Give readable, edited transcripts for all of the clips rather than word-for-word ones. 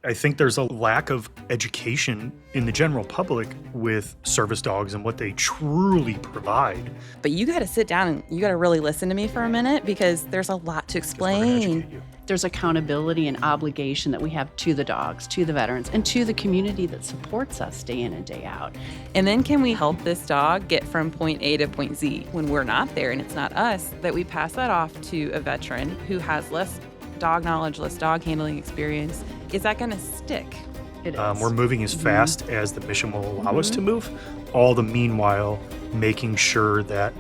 I think there's a lack of education in the general public with service dogs and what they truly provide. But you got to sit down and you got to really listen to me for a minute because there's a lot to explain. There's accountability and obligation that we have to the dogs, to the veterans, and to the community that supports us day in and day out. And then can we help this dog get from point A to point Z when we're not there and it's not us, that we pass that off to a veteran who has less dog knowledge, less dog handling experience. Is that going to stick? It is. We're moving as fast as the mission will allow us to move, all the meanwhile making sure that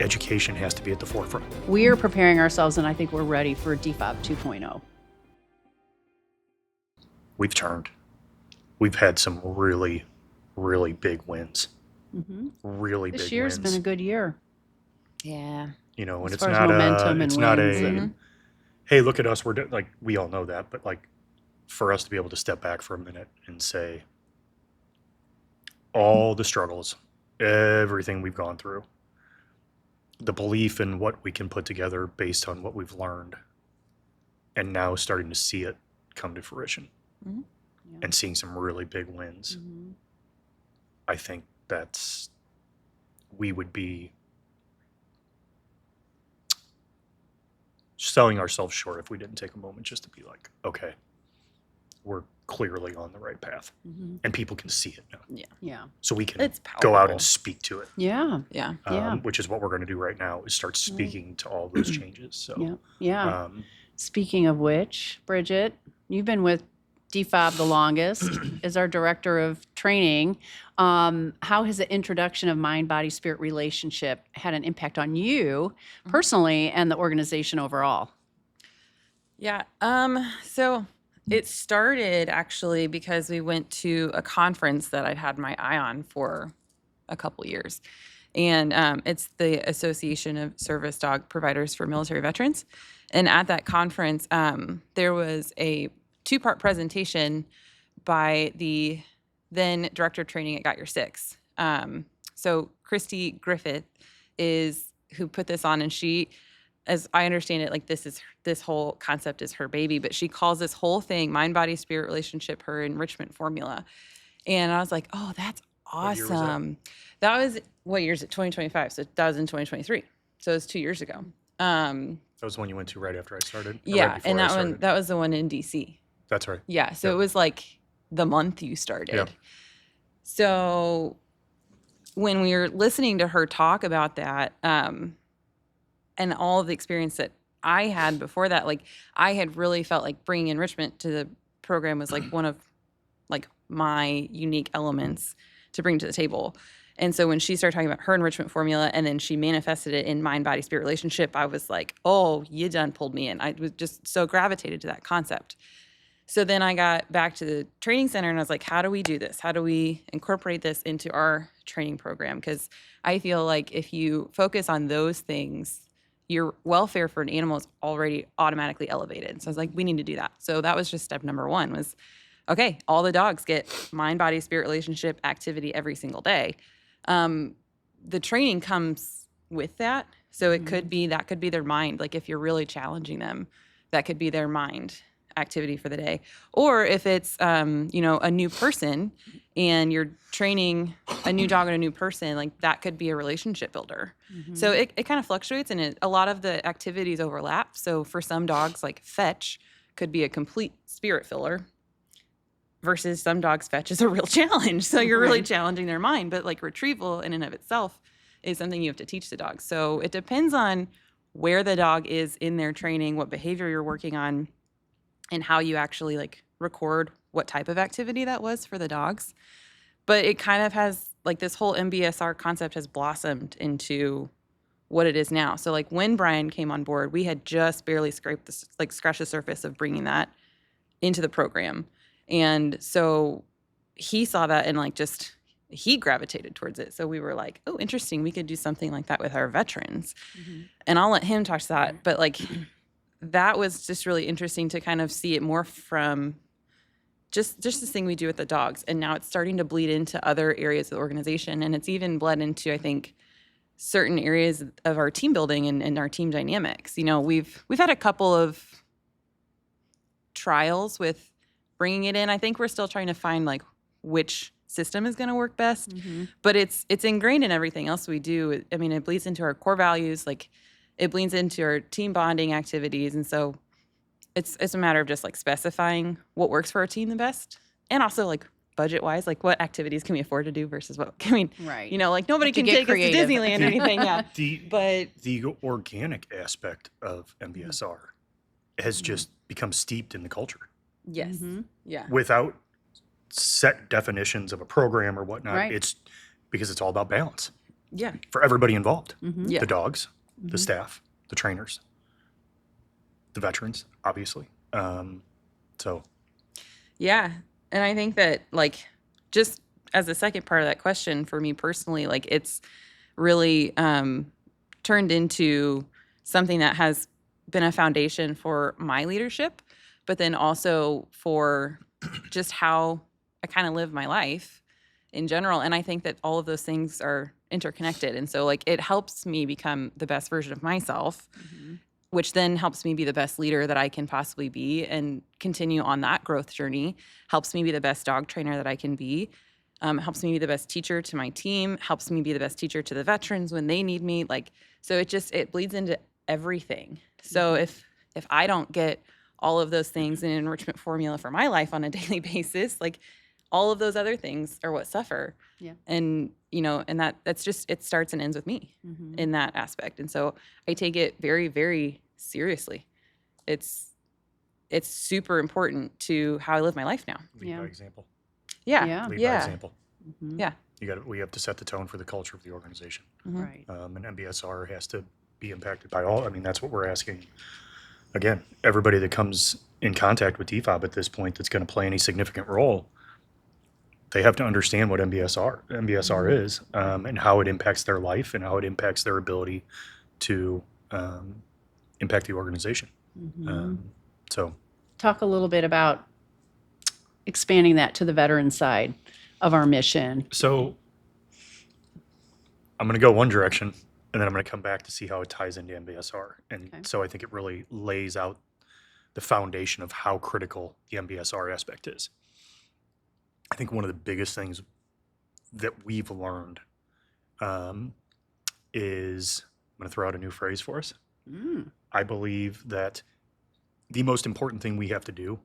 education has to be at the forefront. We are preparing ourselves, and I think we're ready for DFOB 2.0. We've turned. We've had some really, really big wins. Really big wins. This year's been a good year. Yeah. You know, and As it's far as not momentum a, and it's not wins a, and- hey, look at us. We're like, we all know that, but like for us to be able to step back for a minute and say all the struggles, everything we've gone through, the belief in what we can put together based on what we've learned, and now starting to see it come to fruition and seeing some really big wins. I think we would be selling ourselves short if we didn't take a moment just to be like, okay, we're clearly on the right path, and people can see it now. Yeah. So we can It's go out powerful. and speak to it, Yeah. Yeah. which is what we're going to do right now, is start speaking to all those changes. So, Yeah. Speaking of which, Bridgette, you've been with DFOB the longest as our director of training. How has the introduction of mind-body-spirit relationship had an impact on you personally and the organization overall? Yeah. So it started actually because we went to a conference that I'd had my eye on for a couple years. And it's the Association of Service Dog Providers for Military Veterans. And at that conference, there was a 2-part presentation by the then director of training at Got Your Six. So Christy Griffith is who put this on, and she, as I understand it, like this whole concept is her baby, but she calls this whole thing mind, body, spirit relationship her enrichment formula. And I was like, oh, that's awesome. What year was that was, what year is it? 2025. So that was in 2023. So it was 2 years ago. that was the one you went to right after I started. Or Yeah. right before And I that started. one, that was the one in DC. That's right. Yeah. So Yep. it was like the month you started. Yep. So when we were listening to her talk about that, and all of the experience that I had before that, like I had really felt like bringing enrichment to the program was like one of like my unique elements to bring to the table. And so when she started talking about her enrichment formula and then she manifested it in mind, body, spirit relationship, I was like, oh, you done pulled me in. I was just so gravitated to that concept. So then I got back to the training center and I was like, how do we do this? How do we incorporate this into our training program? Because I feel like if you focus on those things, your welfare for an animal is already automatically elevated. So I was like, we need to do that. So that was just step number one was, okay, all the dogs get mind, body, spirit relationship activity every single day. The training comes with that. So it could be, that could be their mind. Like if you're really challenging them, that could be their mind activity for the day. Or if it's, a new person and you're training a new dog and a new person, like that could be a relationship builder. So it kind of fluctuates and a lot of the activities overlap. So for some dogs, like fetch could be a complete spirit filler versus some dogs fetch is a real challenge. So you're really challenging their mind, but like retrieval in and of itself is something you have to teach the dog. So it depends on where the dog is in their training, what behavior you're working on, and how you actually like record what type of activity that was for the dogs. But it kind of has like this whole MBSR concept has blossomed into what it is now. So like when Bryan came on board, we had just barely scratched the surface of bringing that into the program. And so he saw that and like just he gravitated towards it. So we were like, oh, interesting. We could do something like that with our veterans. And I'll let him touch that. But like that was just really interesting to kind of see it more from just this thing we do with the dogs. And now it's starting to bleed into other areas of the organization. And it's even bled into, I think, certain areas of our team building and our team dynamics. You know, we've had a couple of trials with bringing it in. I think we're still trying to find like which system is going to work best, but it's ingrained in everything else we do. I mean, it bleeds into our core values, like it bleeds into our team bonding activities. And so it's a matter of just like specifying what works for our team the best, and also like budget wise, like what activities can we afford to do versus what, I mean, Right. you know, like nobody Have to can get take creative. us to Disneyland or anything. Yeah. But The organic aspect of MBSR has just become steeped in the culture yes. Mhm. Yeah. without set definitions of a program or whatnot. Right. It's because it's all about balance Yeah. for everybody involved. Yeah. The dogs, the staff, the trainers, the veterans, obviously. So Yeah. And I think that, like, just as a second part of that question for me personally, like, it's really turned into something that has been a foundation for my leadership, but then also for just how I kind of live my life in general. And I think that all of those things are interconnected. And so, like, it helps me become the best version of myself, which then helps me be the best leader that I can possibly be and continue on that growth journey, helps me be the best dog trainer that I can be, helps me be the best teacher to my team, helps me be the best teacher to the veterans when they need me. Like, so it bleeds into everything. So if I don't get all of those things in an enrichment formula for my life on a daily basis, like all of those other things are what suffer. Yeah. And, you know, and that's just, it starts and ends with me in that aspect. And so I take it very, very seriously. It's super important to how I live my life now. lead Yeah. by example. Yeah. Yeah. Lead by Yeah. example. Yeah. We have to set the tone for the culture of the organization. Right. And MBSR has to be impacted by all. I mean, that's what we're asking. Again, everybody that comes in contact with DFOB at this point that's going to play any significant role, they have to understand what MBSR is, and how it impacts their life and how it impacts their ability to impact the organization. So Talk a little bit about expanding that to the veteran side of our mission. So I'm going to go one direction, and then I'm going to come back to see how it ties into MBSR. And Okay. so I think it really lays out the foundation of how critical the MBSR aspect is. I think one of the biggest things that we've learned is, I'm going to throw out a new phrase for us. I believe that the most important thing we have to do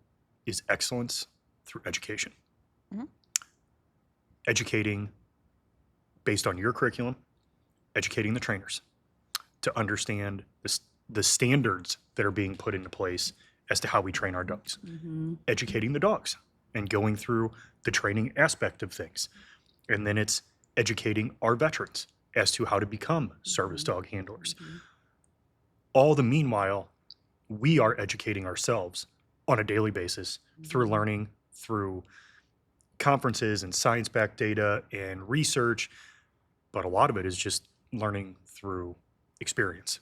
is excellence through education. Educating based on your curriculum, educating the trainers to understand the standards that are being put into place as to how we train our dogs, educating the dogs and going through the training aspect of things. And then it's educating our veterans as to how to become service dog handlers. All the meanwhile, we are educating ourselves on a daily basis through learning, through conferences and science-backed data and research, but a lot of it is just learning through experience.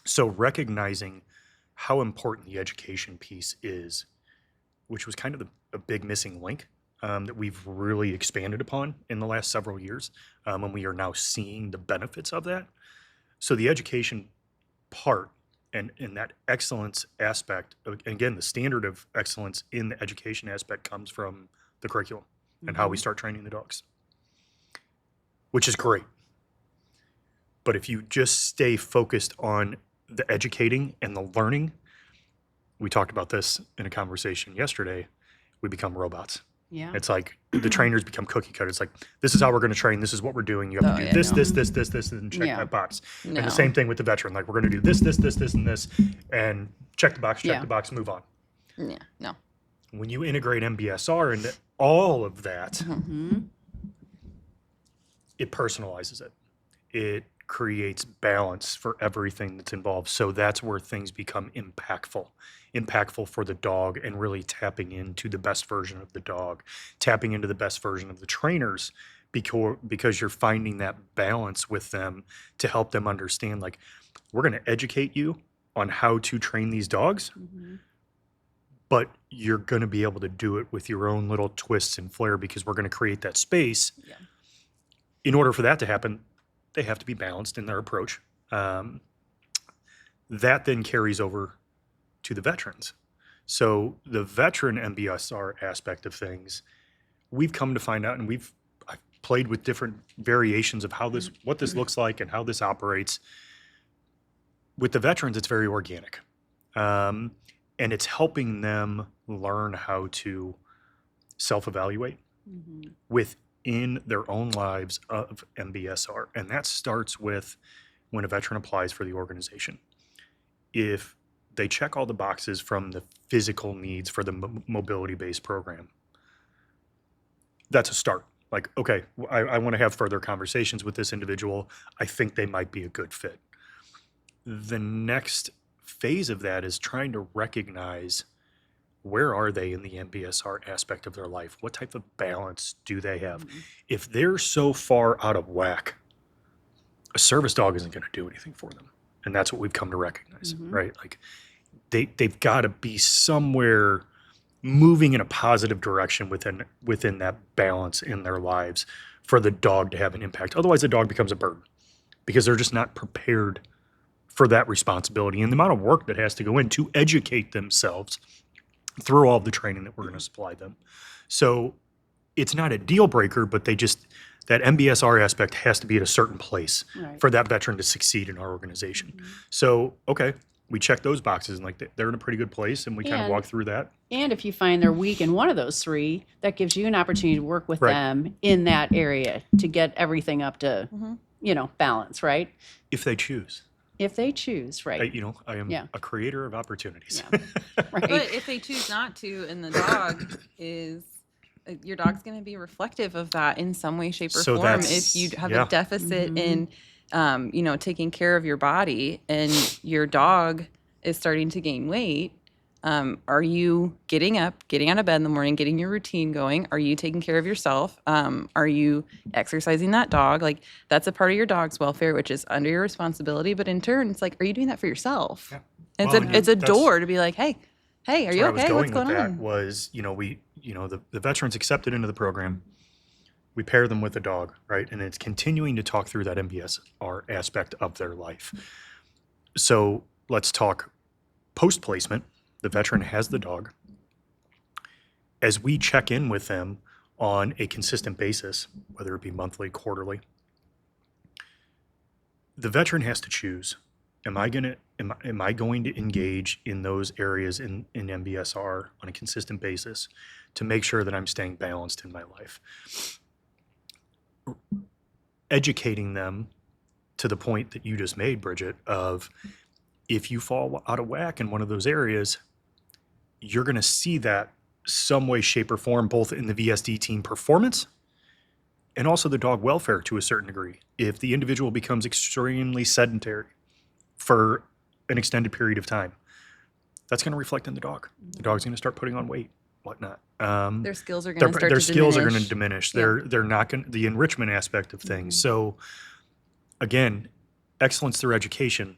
So recognizing how important the education piece is, which was kind of a big missing link that we've really expanded upon in the last several years, and we are now seeing the benefits of that. So the education part and that excellence aspect, again, the standard of excellence in the education aspect comes from the curriculum and how we start training the dogs, which is great. But if you just stay focused on the educating and the learning, we talked about this in a conversation yesterday, we become robots. Yeah. It's like the trainers become cookie cutters. It's like, this is how we're going to train. This is what we're doing. You have to do this, and check Yeah. that box. No. And the same thing with the veteran. Like, we're going to do this, and this, and check the box, check Yeah. the box, move on. Yeah. No. When you integrate MBSR into all of that, it personalizes it. It creates balance for everything that's involved. So that's where things become impactful for the dog, and really tapping into the best version of the dog, tapping into the best version of the trainers, because you're finding that balance with them to help them understand, like, we're going to educate you on how to train these dogs, but you're going to be able to do it with your own little twists and flair, because we're going to create that space. Yeah. In order for that to happen, they have to be balanced in their approach. That then carries over to the veterans. So the veteran MBSR aspect of things, we've come to find out, and I've played with different variations of what this looks like and how this operates. With the veterans, it's very organic. And it's helping them learn how to self-evaluate within their own lives of MBSR. And that starts with when a veteran applies for the organization. If they check all the boxes from the physical needs for the mobility-based program, that's a start. Like, okay, I want to have further conversations with this individual. I think they might be a good fit. The next phase of that is trying to recognize, where are they in the MBSR aspect of their life? What type of balance do they have? If they're so far out of whack, a service dog isn't going to do anything for them. And that's what we've come to recognize, right? Like they've got to be somewhere moving in a positive direction within that balance in their lives for the dog to have an impact. Otherwise, the dog becomes a burden because they're just not prepared for that responsibility and the amount of work that has to go in to educate themselves through all of the training that we're going to supply them. So it's not a deal breaker, but that MBSR aspect has to be at a certain place for that veteran to succeed in our organization. So, okay, we check those boxes and like they're in a pretty good place, and we kind of walk through that. And if you find they're weak in one of those three, that gives you an opportunity to work with them in that area to get everything up to, balance, right? If they choose. If they choose, right. I am a creator of opportunities. Yeah. Right. But if they choose not to, and the dog your dog's going to be reflective of that in some way, shape, or form. If you have a deficit in, taking care of your body, and your dog is starting to gain weight, are you getting up, getting out of bed in the morning, getting your routine going? Are you taking care of yourself? Are you exercising that dog? Like, that's a part of your dog's welfare, which is under your responsibility. But in turn, it's like, are you doing that for yourself? Yeah. And it's a door to be like, hey, are you okay? What's going on? Was, the veterans accepted into the program. We pair them with a dog, right? And it's continuing to talk through that MBSR aspect of their life. So let's talk post-placement. The veteran has the dog. As we check in with them on a consistent basis, whether it be monthly, quarterly, the veteran has to choose. Am I going to engage in those areas in MBSR on a consistent basis to make sure that I'm staying balanced in my life? Educating them to the point that you just made, Bridgette, of if you fall out of whack in one of those areas, you're going to see that some way, shape, or form, both in the VSD team performance and also the dog welfare to a certain degree. If the individual becomes extremely sedentary for an extended period of time, that's going to reflect in the dog. The dog's going to start putting on weight, whatnot. Their skills are going to start to diminish. Their skills are going to diminish. They're not going, the enrichment aspect of things. So again, excellence through education,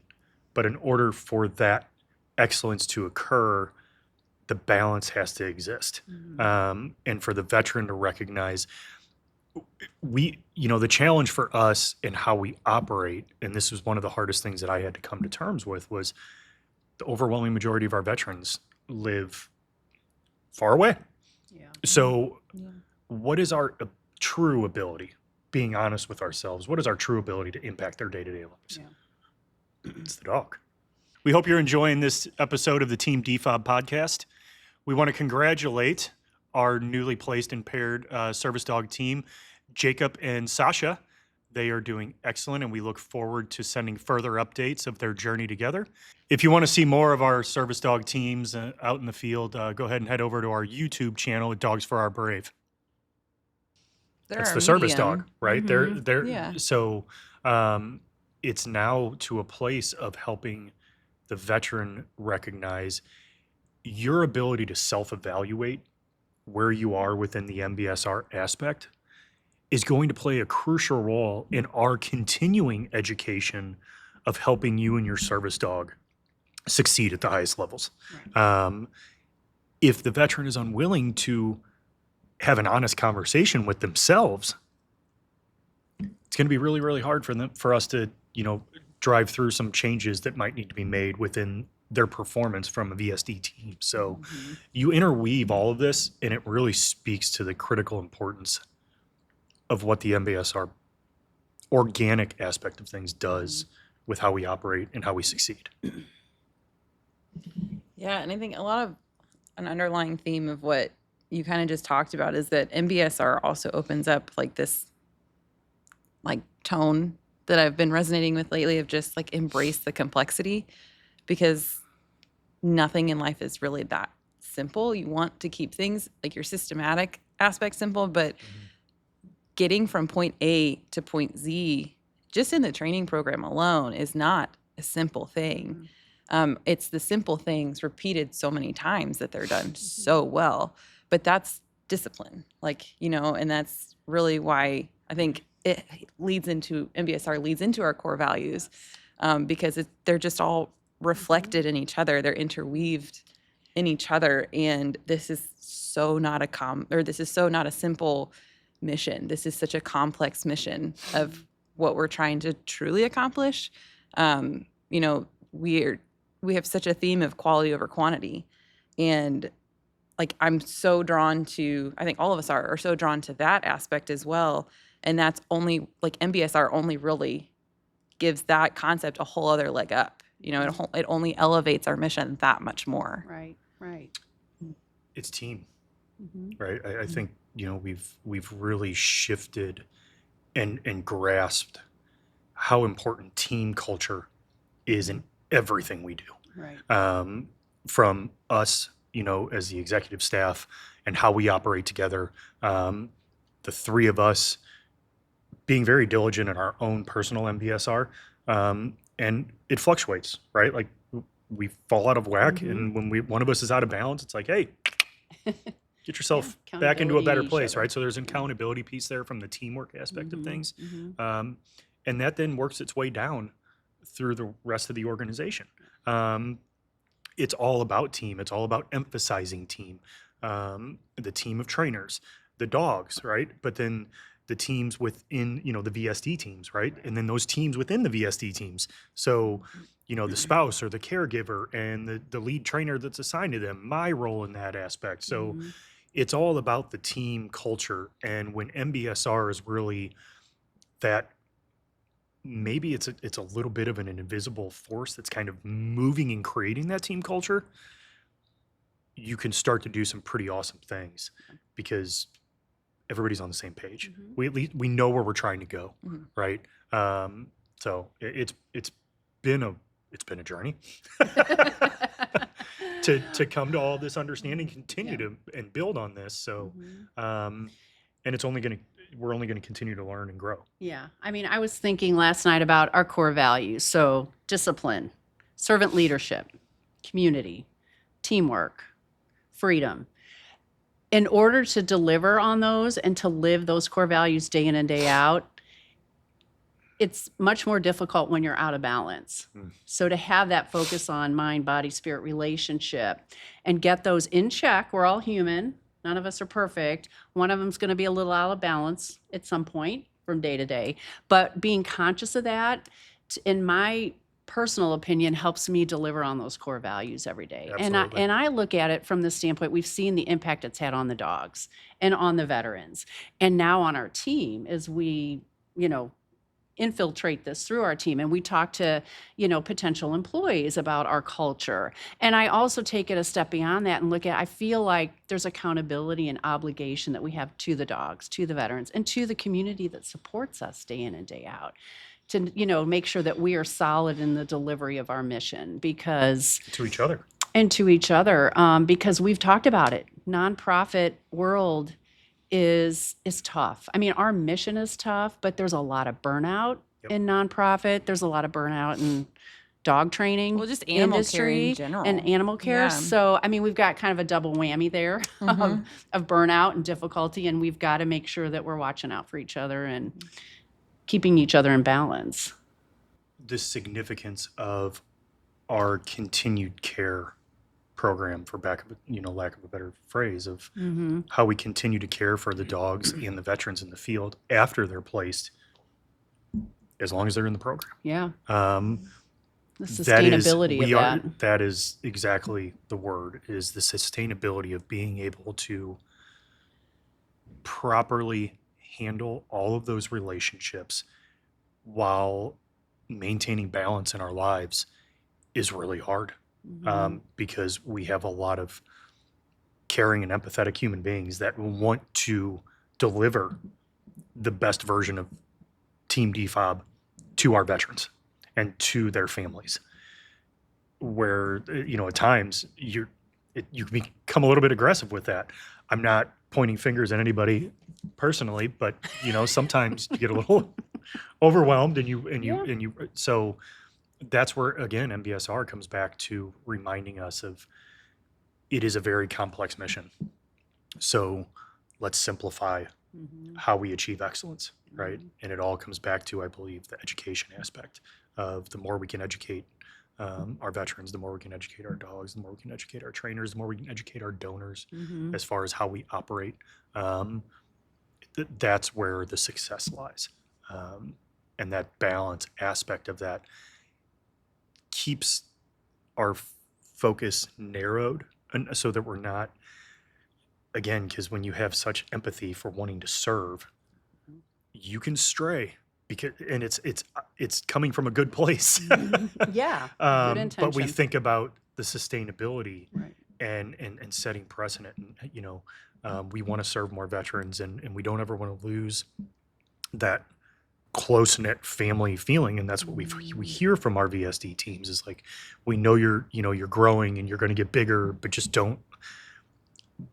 but in order for that excellence to occur, the balance has to exist. And for the veteran to recognize, the challenge for us in how we operate, and this was one of the hardest things that I had to come to terms with, was the overwhelming majority of our veterans live far away. Yeah. So what is our true ability, being honest with ourselves, what is our true ability to impact their day-to-day lives? Yeah. It's the dog. We hope you're enjoying this episode of the Team DFOB Podcast. We want to congratulate our newly placed and paired service dog team, Jacob and Sasha. They are doing excellent, and we look forward to sending further updates of their journey together. If you want to see more of our service dog teams out in the field, go ahead and head over to our YouTube channel at Dogs for Our Brave. That's the service dog, right? So it's now to a place of helping the veteran recognize your ability to self-evaluate where you are within the MBSR aspect is going to play a crucial role in our continuing education of helping you and your service dog succeed at the highest levels. Right. If the veteran is unwilling to have an honest conversation with themselves, it's going to be really, really hard for us to, drive through some changes that might need to be made within their performance from a VSD team. So you interweave all of this, and it really speaks to the critical importance of what the MBSR organic aspect of things does with how we operate and how we succeed. Yeah, and I think a lot of an underlying theme of what you kind of just talked about is that MBSR also opens up like this like tone that I've been resonating with lately of just like embrace the complexity, because nothing in life is really that simple. You want to keep things like your systematic aspect simple, but getting from point A to point Z just in the training program alone is not a simple thing. It's the simple things repeated so many times that they're done so well, but that's discipline, and that's really why I think it leads into MBSR leads into our core values, because they're just all reflected in each other. They're interweaved in each other. And this is so not a simple mission. This is such a complex mission of what we're trying to truly accomplish. We have such a theme of quality over quantity, and I'm so drawn to, I think all of us are so drawn to that aspect as well. And that's only MBSR only really gives that concept a whole other leg up. It only elevates our mission that much more. Right. It's team, right? I think, we've really shifted and grasped how important team culture is in everything we do. Right. From us, as the executive staff and how we operate together, the three of us being very diligent in our own personal MBSR, and it fluctuates, right? Like we fall out of whack, and when one of us is out of balance, it's like, hey, get yourself back into a better place, right? So there's an accountability piece there from the teamwork aspect of things, and that then works its way down through the rest of the organization. It's all about team. It's all about emphasizing team. The team of trainers, the dogs, right? But then the teams within, the VSD teams, right? And then those teams within the VSD teams. So, the spouse or the caregiver and the lead trainer that's assigned to them, my role in that aspect. So it's all about the team culture. And when MBSR is really that, maybe it's a little bit of an invisible force that's kind of moving and creating that team culture, you can start to do some pretty awesome things because everybody's on the same page. We know where we're trying to go, right? So it's been a journey to come to all this understanding, continue to and build on this. So, and we're only going to continue to learn and grow. Yeah. I mean, I was thinking last night about our core values. So discipline, servant leadership, community, teamwork, freedom. In order to deliver on those and to live those core values day in and day out, it's much more difficult when you're out of balance. So to have that focus on mind, body, spirit relationship and get those in check, we're all human. None of us are perfect. One of them's going to be a little out of balance at some point from day to day. But being conscious of that, in my personal opinion, helps me deliver on those core values every day. Absolutely. And I look at it from the standpoint, we've seen the impact it's had on the dogs and on the veterans. And now on our team as we, infiltrate this through our team and we talk to, potential employees about our culture. And I also take it a step beyond that and I feel like there's accountability and obligation that we have to the dogs, to the veterans, and to the community that supports us day in and day out to, make sure that we are solid in the delivery of our mission because To each other. Because we've talked about it. Nonprofit world is tough. I mean, our mission is tough, but there's a lot of burnout in nonprofit. There's a lot of burnout in dog training, just animal care industry in general. and animal care. Yeah. So, I mean, we've got kind of a double whammy there of burnout and difficulty, and we've got to make sure that we're watching out for each other and keeping each other in balance. The significance of our continued care program, for lack of a better phrase, of how we continue to care for the dogs and the veterans in the field after they're placed, as long as they're in the program. Yeah. The sustainability of that. That is exactly the word, is the sustainability of being able to properly handle all of those relationships while maintaining balance in our lives is really hard. Because we have a lot of caring and empathetic human beings that want to deliver the best version of Team DFOB to our veterans and to their families, where, at times you become a little bit aggressive with that. I'm not pointing fingers at anybody personally, but sometimes you get a little overwhelmed so that's where, again, MBSR comes back to reminding us of it is a very complex mission. So let's simplify how we achieve excellence, right? And it all comes back to, I believe, the education aspect of the more we can educate our veterans, the more we can educate our dogs, the more we can educate our trainers, the more we can educate our donors as far as how we operate. That's where the success lies. And that balance aspect of that keeps our focus narrowed, and so that we're not, again, because when you have such empathy for wanting to serve, you can stray, and it's coming from a good place. Yeah, good intention. But we think about the sustainability, right, and setting precedent, and we want to serve more veterans, and we don't ever want to lose that close-knit family feeling. And that's what we hear from our VSD teams, is like, we know you're growing and you're going to get bigger, but just don't.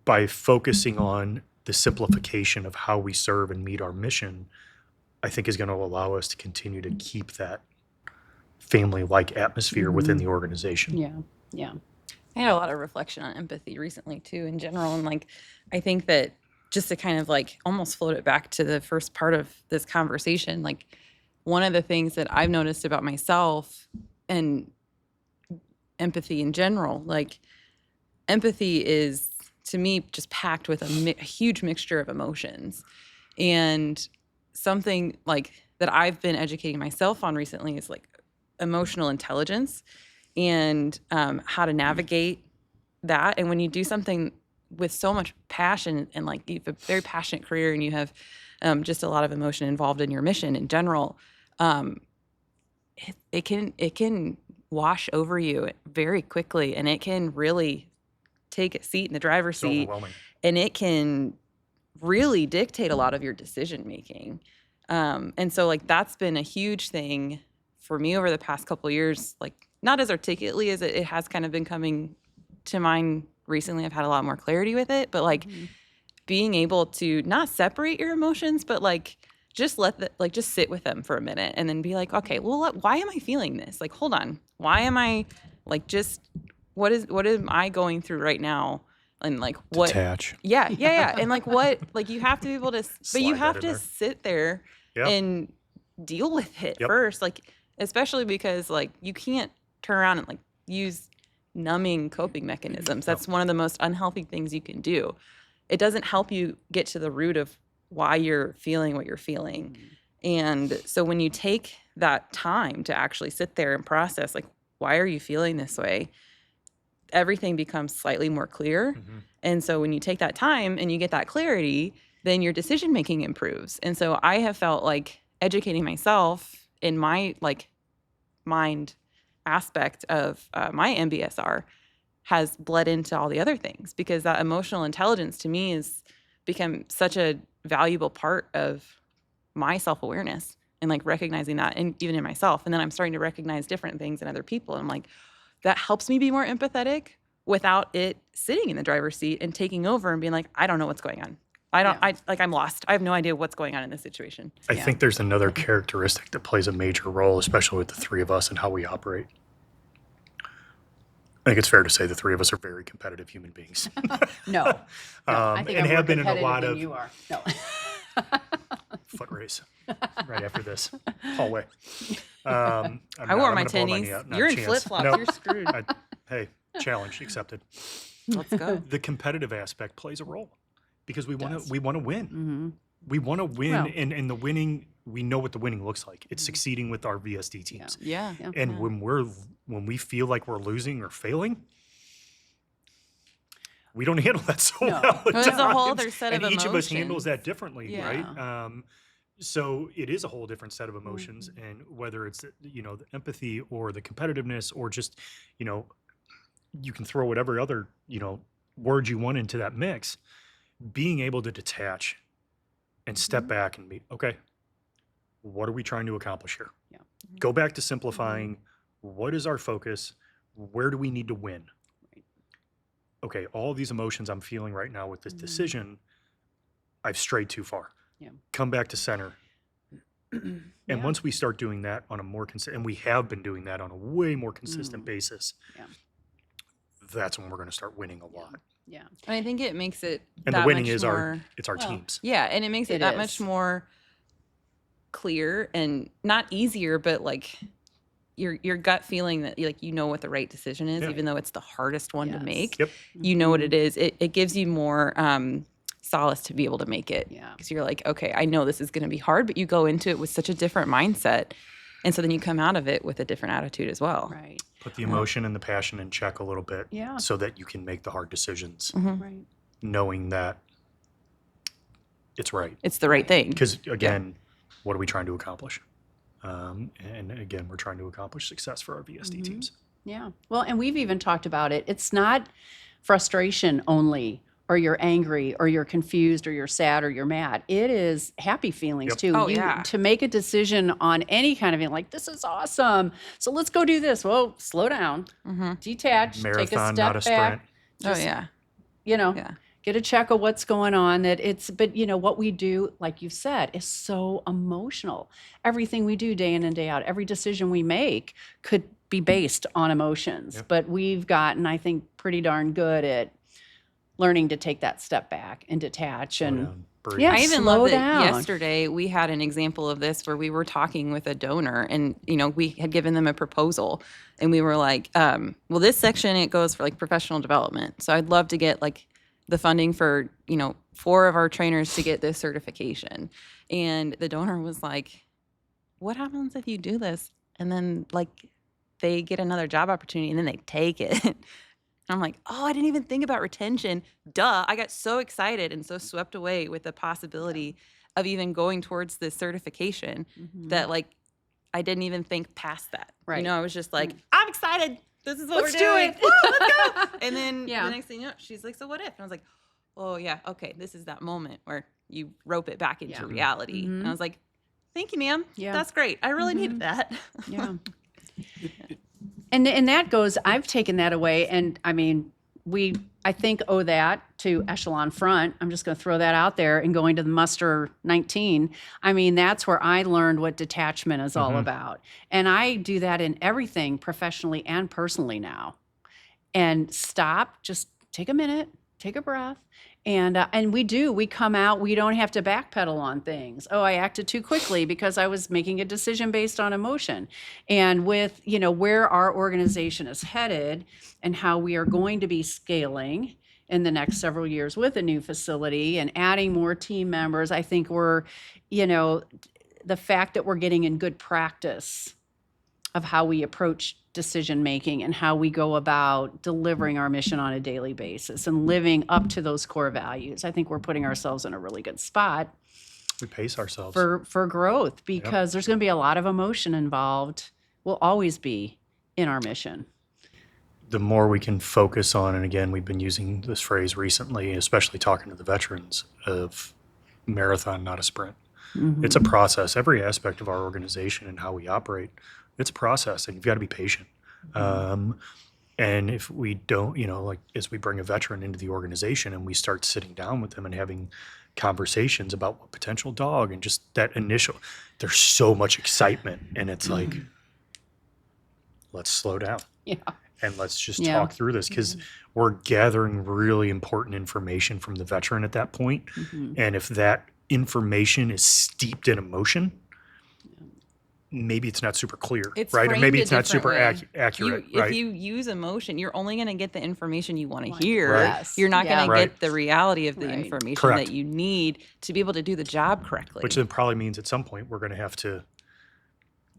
By focusing on the simplification of how we serve and meet our mission, I think is going to allow us to continue to keep that family-like atmosphere within the organization. Yeah. I had a lot of reflection on empathy recently too, in general. And I think that just to kind of almost float it back to the first part of this conversation, one of the things that I've noticed about myself and empathy in general, empathy is, to me, just packed with a huge mixture of emotions. And something that I've been educating myself on recently is emotional intelligence and how to navigate that. And when you do something with so much passion, and you have a very passionate career, and you have just a lot of emotion involved in your mission in general, it can wash over you very quickly, and it can really take a seat in the driver's seat, and it can really dictate a lot of your decision making. And so that's been a huge thing for me over the past couple of years, not as articulately as it has kind of been coming to mind recently. I've had a lot more clarity with it, but being able to not separate your emotions, but just just sit with them for a minute, and then be okay, well, why am I feeling this? Hold on, why am I what am I going through right now? And what? Detach. Yeah. And what? You have to be able to, but you have to sit there and deal with it first. Especially because you can't turn around and use numbing coping mechanisms. That's one of the most unhealthy things you can do. It doesn't help you get to the root of why you're feeling what you're feeling. And so when you take that time to actually sit there and process, why are you feeling this way? Everything becomes slightly more clear. And so when you take that time and you get that clarity, then your decision making improves. And so I have felt educating myself in my mind aspect of my MBSR has bled into all the other things, because that emotional intelligence to me has become such a valuable part of my self-awareness, and recognizing that, and even in myself. And then I'm starting to recognize different things in other people. And I'm that helps me be more empathetic without it sitting in the driver's seat and taking over and being I don't know what's going on. I'm lost. I have no idea what's going on in this situation. I think there's another characteristic that plays a major role, especially with the three of us and how we operate. I think it's fair to say the three of us are very competitive human beings. No, I think and I'm have more been in a lot competitive than of you are. No. foot race right after this hallway. I wore my tennies. You're in flip flops. Nope. You're screwed. Hey, challenge accepted. Let's go. The competitive aspect plays a role, because we want to win. We want to win, and the winning we know what the winning looks like. It's succeeding with our VSD teams. Yeah. Yeah. And when we feel like we're losing or failing, we don't handle that so No. well. Well, there's a whole times, other set and of each of us emotions. handles that differently, Yeah. right? So it is a whole different set of emotions, and whether it's the empathy or the competitiveness or just you can throw whatever other word you want into that mix. Being able to detach and step back and be okay. What are we trying to accomplish here? Yeah. Go back to simplifying. What is our focus? Where do we need to win? Right. Okay, all these emotions I'm feeling right now with this decision, I've strayed too far. Yeah. Come back to center. And Yeah. once we start doing that on a more consistent, and we have been doing that on a way more consistent basis, Yeah. that's when we're going to start winning a lot. Yeah. And I think it makes it And that the winning much is more, it's our well, teams. yeah, and it makes it It that is. much more clear and not easier, but like your gut feeling that like what the right decision is, Yeah. even though it's the hardest one to Yes. make. Yep. You know what it is. It gives you more solace to be able to make it. Yeah. Because you're like, okay, I know this is going to be hard, but you go into it with such a different mindset. And so then you come out of it with a different attitude as well. Right. Put the emotion and the passion in check a little bit Yeah. so that you can make the hard decisions, Right. knowing that it's right. It's the right thing. Because again, what are we trying to accomplish? And again, we're trying to accomplish success for our VSD teams. Yeah. Well, and we've even talked about it. It's not frustration only, or you're angry, or you're confused, or you're sad, or you're mad. It is happy feelings Yep. too. Oh, yeah. To make a decision on any kind of thing, like this is awesome. So let's go do this. Well, slow down, detach, take a Marathon, step not a sprint. back. Oh, yeah. Yeah. Get a check of what's going on. But what we do, like you said, is so emotional. Everything we do day in and day out, every decision we make could be based on emotions. Yep. But we've gotten, I think, pretty darn good at learning to take that step back and detach Slow and down, breathe. Yeah. I even slow love that down. yesterday we had an example of this where we were talking with a donor and, we had given them a proposal and we were like, well, this section, it goes for like professional development. So I'd love to get like the funding for, 4 of our trainers to get this certification. And the donor was like, what happens if you do this? And then like they get another job opportunity and then they take it. I'm like, oh, I didn't even think about retention. Duh. I got so excited and so swept away with the possibility of even going towards this certification that like I didn't even think past that. Right. I was just like, I'm excited. This is what Let's we're do doing. it. Woo, let's go. And then Yeah. the next thing you know, she's like, so what if? And I was like, oh yeah, okay. This is that moment where you rope it back into Yeah. reality. And I was like, thank you, ma'am. Yeah. That's great. I really needed that. Yeah. And that goes, I've taken that away. And I mean, I think owe that to Echelon Front. I'm just going to throw that out there and going to the Muster 19. I mean, that's where I learned what detachment is all about. And I do that in everything professionally and personally now. And stop, just take a minute, take a breath. And we come out, we don't have to backpedal on things. Oh, I acted too quickly because I was making a decision based on emotion. And with, where our organization is headed and how we are going to be scaling in the next several years with a new facility and adding more team members, I think we're, the fact that we're getting in good practice of how we approach decision making and how we go about delivering our mission on a daily basis and living up to those core values. I think we're putting ourselves in a really good spot We pace ourselves. for growth because there's going to be a lot of emotion involved. Will always be in our mission. The more we can focus on, and again, we've been using this phrase recently, especially talking to the veterans, of marathon, not a sprint. It's a process. Every aspect of our organization and how we operate, it's a process, and you've got to be patient. And if we don't, like as we bring a veteran into the organization and we start sitting down with them and having conversations about what potential dog and just that initial, there's so much excitement, and it's like, let's slow down. Yeah. And let's just Yeah. talk through this because we're gathering really important information from the veteran at that point. And if that information is steeped in emotion, maybe it's not super clear, It's right? Or framed maybe a it's not super different way. accurate, If right? you use emotion, you're only going to get the information you want to Right. hear. Right. Yes. You're not Yeah. going to Right. get the reality of the Right. information Correct. that you need to be able to do the job correctly. Which then probably means at some point we're going to have to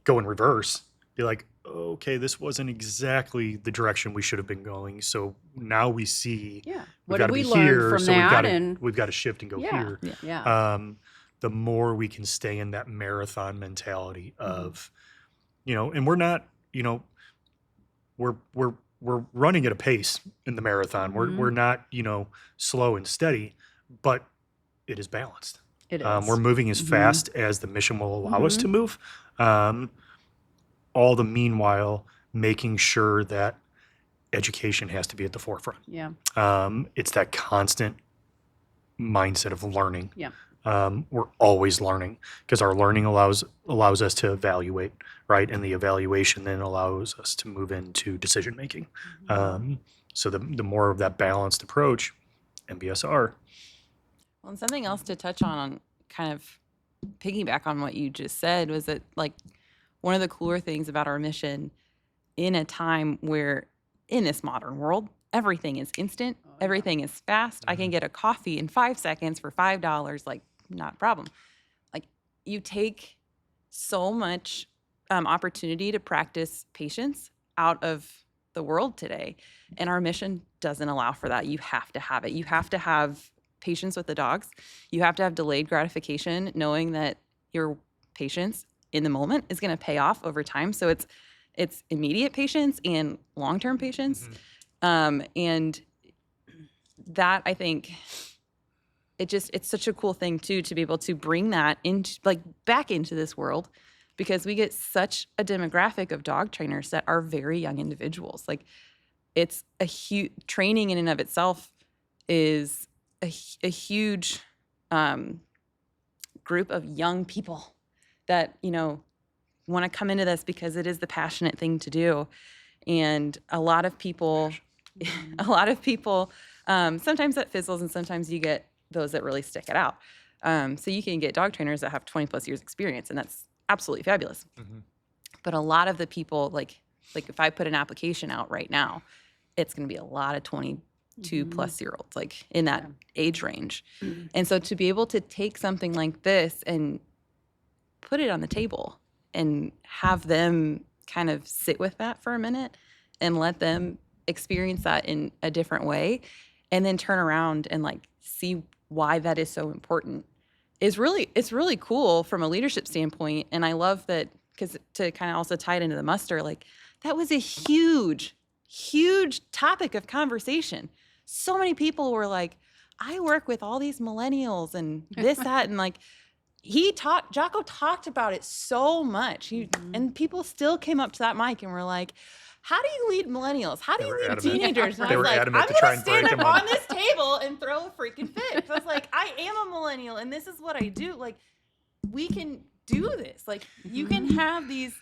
go in reverse, be like, okay, this wasn't exactly the direction we should have been going. So now we see Yeah. we've What got did to we be learn here, from so that? And we've got to shift and go Yeah. here. yeah. The more we can stay in that marathon mentality Mm-hmm. of, and we're not, we're running at a pace in the marathon. Mhm. We're not, slow and steady, but it is balanced. It is. We're moving as Mhm. fast as the mission will allow us Mhm. to move. All the meanwhile, making sure that education has to be at the forefront. Yeah. It's that constant mindset of learning. Yeah. We're always learning because our learning allows us to evaluate, right? And the evaluation then allows us to move into decision making. So the more of that balanced approach, MBSR. Well, and something else to touch on kind of piggyback on what you just said was that, like, one of the cooler things about our mission in a time where in this modern world, everything is instant, Oh, yeah. everything is fast. I can get a coffee in 5 seconds for $5, like, not a problem. Like, you take so much opportunity to practice patience out of the world today. And our mission doesn't allow for that. You have to have it. You have to have patience with the dogs. You have to have delayed gratification, knowing that your patience in the moment is going to pay off over time. So it's immediate patience and long-term patience. And that, I think, it's such a cool thing too, to be able to bring that into, like, back into this world, because we get such a demographic of dog trainers that are very young individuals. Like, it's a huge training in and of itself is a huge group of young people that, want to come into this because it is the passionate thing to do. And a lot of people, sometimes that fizzles, and sometimes you get those that really stick it out. So you can get dog trainers that have 20 plus years experience, and that's absolutely fabulous. But a lot of the people, like if I put an application out right now, it's going to be a lot of 22 plus year olds, like in that age range. And so to be able to take something like this and put it on the table and have them kind of sit with that for a minute and let them experience that in a different way, and then turn around and, like, see why that is so important, it's really cool from a leadership standpoint. And I love that, because to kind of also tie it into the muster, like, that was a huge topic of conversation. So many people were like, I work with all these millennials and this, that, and, like, Jocko talked about it so much. And people still came up to that mic and were like, how do you lead millennials? How do you lead teenagers? And They I was were like, adamant I'm to try going to and break stand them up up. on this table and throw a freaking fit. I was like, I am a millennial and this is what I do. Like, we can do this. Like, you can have these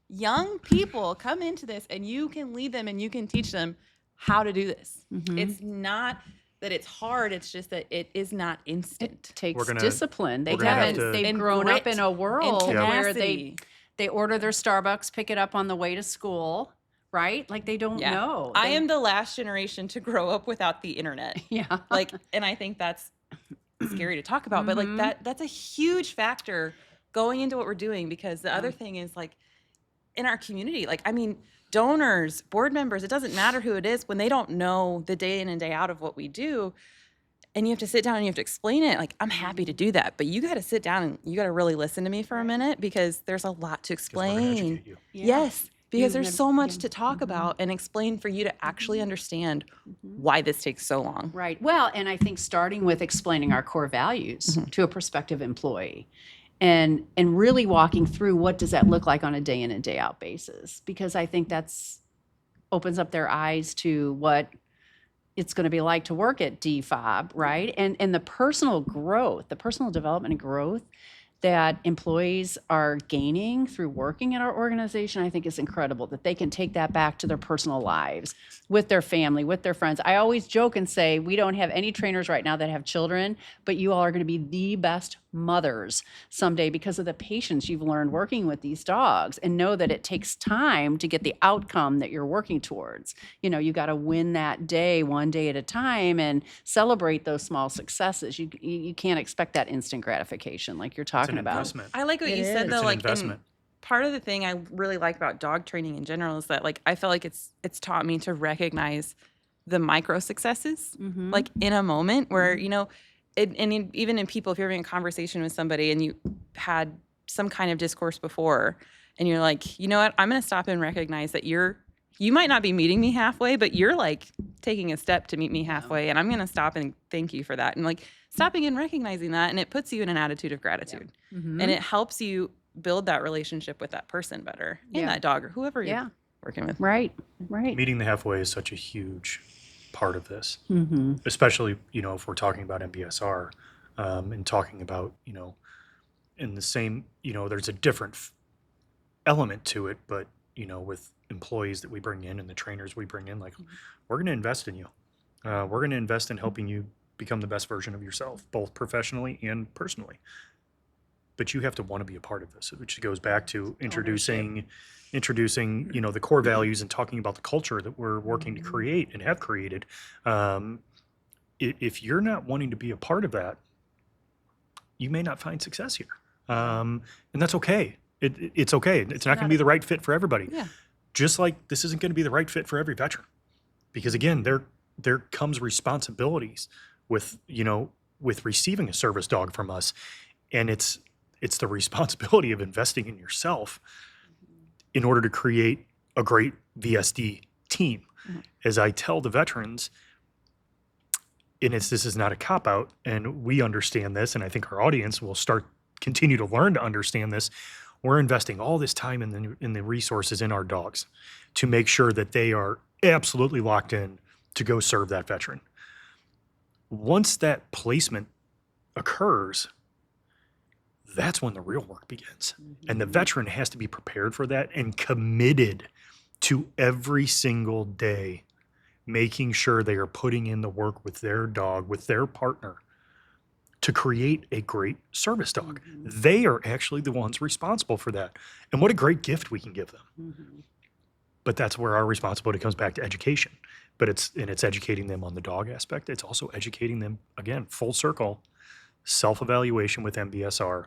young people come into this and you can lead them and you can teach them how to do this. It's not that it's hard. It's just that it is not instant. It takes We're gonna- discipline. we're gonna have to- They've And grown up grit in a world and where tenacity. they order their Starbucks, pick it up on the way to school, right? Like, they don't know. I am the last generation to grow up without the internet. Yeah. Like, and I think that's scary to talk about, but, like, that's a huge factor going into what we're doing, because the other thing is, like, in our community, like, I mean, donors, board members, it doesn't matter who it is, when they don't know the day in and day out of what we do, and you have to sit down and you have to explain it, like, I'm happy to do that, but you got to sit down and you got to really listen to me for a minute, because there's a lot to 'Cause we're gonna explain. educate you. Yes, because You there's have- so much yeah. to talk about and explain for you to actually understand why this takes so long. Right. Well, and I think starting with explaining our core values to a prospective employee, and really walking through what does that look like on a day in and day out basis, because I think that's opens up their eyes to what it's going to be like to work at DFOB, right? And the personal growth, the personal development and growth that employees are gaining through working at our organization, I think is incredible, that they can take that back to their personal lives, with their family, with their friends. I always joke and say, we don't have any trainers right now that have children, but you all are going to be the best mothers someday because of the patience you've learned working with these dogs, and know that it takes time to get the outcome that you're working towards. You got to win that day one day at a time and celebrate those small successes. You can't expect that instant gratification like you're It's an talking about. investment. I like what It you said is. though, It's an like investment. part of the thing I really like about dog training in general is that like I feel like it's taught me to recognize the micro successes, Mhm. like in a moment where even in people, if you're having a conversation with somebody and you had some kind of discourse before, and you're like, you know what, I'm going to stop and recognize that you might not be meeting me halfway, but you're like taking a step to meet me halfway, and I'm going to stop and thank you for that, and like stopping and recognizing that, and it puts you in an attitude of gratitude, Mhm. and it helps you build that relationship with that person better, and Yeah. that dog or whoever Yeah. you're working with. Right. Meeting the halfway is such a huge part of this, Mm-hmm. especially, if we're talking about MBSR, and talking about, in the same, there's a different element to it, but, with employees that we bring in and the trainers we bring in, like, we're going to invest in you. We're going to invest in helping you become the best version of yourself, both professionally and personally. But you have to want to be a part of this, which goes back to introducing, the core values and talking about the culture that we're working to create and have created. If you're not wanting to be a part of that, you may not find success here. And that's okay. It's okay. It's not going to be the right fit for everybody. Yeah. Just like this isn't going to be the right fit for every veteran. Because again, there comes responsibilities with receiving a service dog from us. And it's the responsibility of investing in yourself in order to create a great VSD team. Mhm. As I tell the veterans, and this is not a cop-out, and we understand this, and I think our audience will continue to learn to understand this. We're investing all this time in the resources in our dogs to make sure that they are absolutely locked in to go serve that veteran. Once that placement occurs, that's when the real work begins. And the veteran has to be prepared for that and committed to every single day, making sure they are putting in the work with their dog, with their partner, to create a great service dog. They are actually the ones responsible for that. And what a great gift we can give them. But that's where our responsibility comes back to education. But it's educating them on the dog aspect. It's also educating them, again, full circle, self-evaluation with MBSR,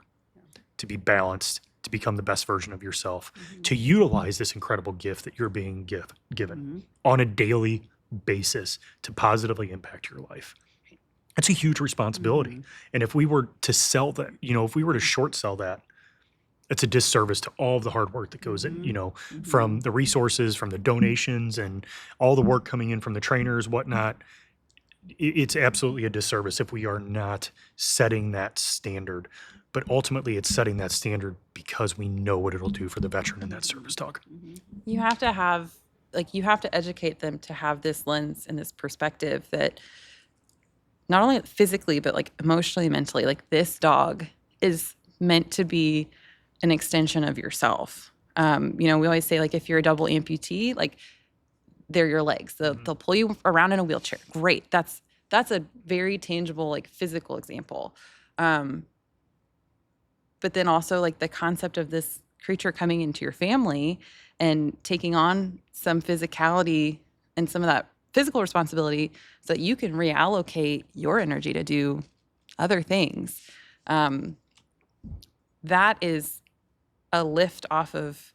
to be balanced, to become the best version of yourself, to utilize this incredible gift that you're being given on a daily basis to positively impact your life. It's a huge responsibility. And if we were to sell that, if we were to short sell that, it's a disservice to all of the hard work that goes in, from the resources, from the donations, and all the work coming in from the trainers, whatnot. It's absolutely a disservice if we are not setting that standard. But ultimately, it's setting that standard because we know what it'll do for the veteran and that service dog. You have to educate them to have this lens and this perspective that not only physically, but like emotionally, mentally, like this dog is meant to be an extension of yourself. We always say, like, if you're a double amputee, like, they're your legs. They'll pull you around in a wheelchair. Great. That's a very tangible, like, physical example. But then also, like, the concept of this creature coming into your family and taking on some physicality and some of that physical responsibility so that you can reallocate your energy to do other things. That is a lift off of,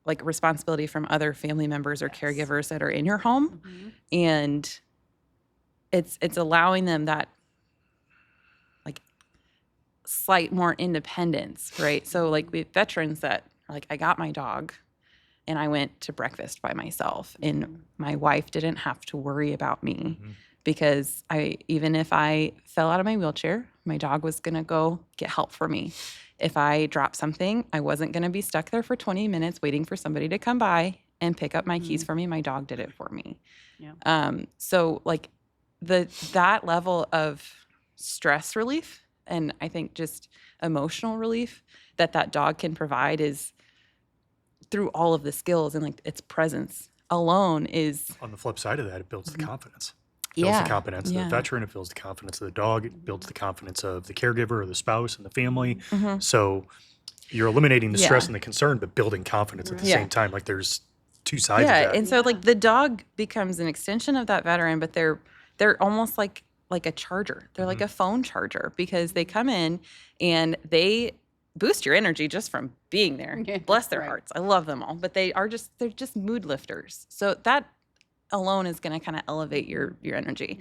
like, responsibility from other family members or caregivers that are in your home. And it's allowing them that, like, slight more independence, right? So, like, we have veterans that are like, I got my dog and I went to breakfast by myself, and my wife didn't have to worry about me because even if I fell out of my wheelchair, my dog was going to go get help for me. If I dropped something, I wasn't going to be stuck there for 20 minutes waiting for somebody to come by and pick up my keys for me. My dog did it for me. Yeah. So, like, that level of stress relief, and I think just emotional relief that dog can provide is through all of the skills, and, like, its presence alone is. On the flip side of that, it builds the confidence. builds Yeah, the confidence of yeah. the veteran, it builds the confidence of the dog, it builds the confidence of the caregiver or the spouse and the family. So you're eliminating the stress Yeah. and the concern, but building confidence at the Yeah. same time. Like there's two sides Yeah, of that. and so like the dog becomes an extension of that veteran, but they're almost like a charger. They're like a phone charger because they come in and they boost your energy just from being there. Yeah, Bless their right. hearts. I love them all, but they're just mood lifters. So that alone is going to kind of elevate your energy.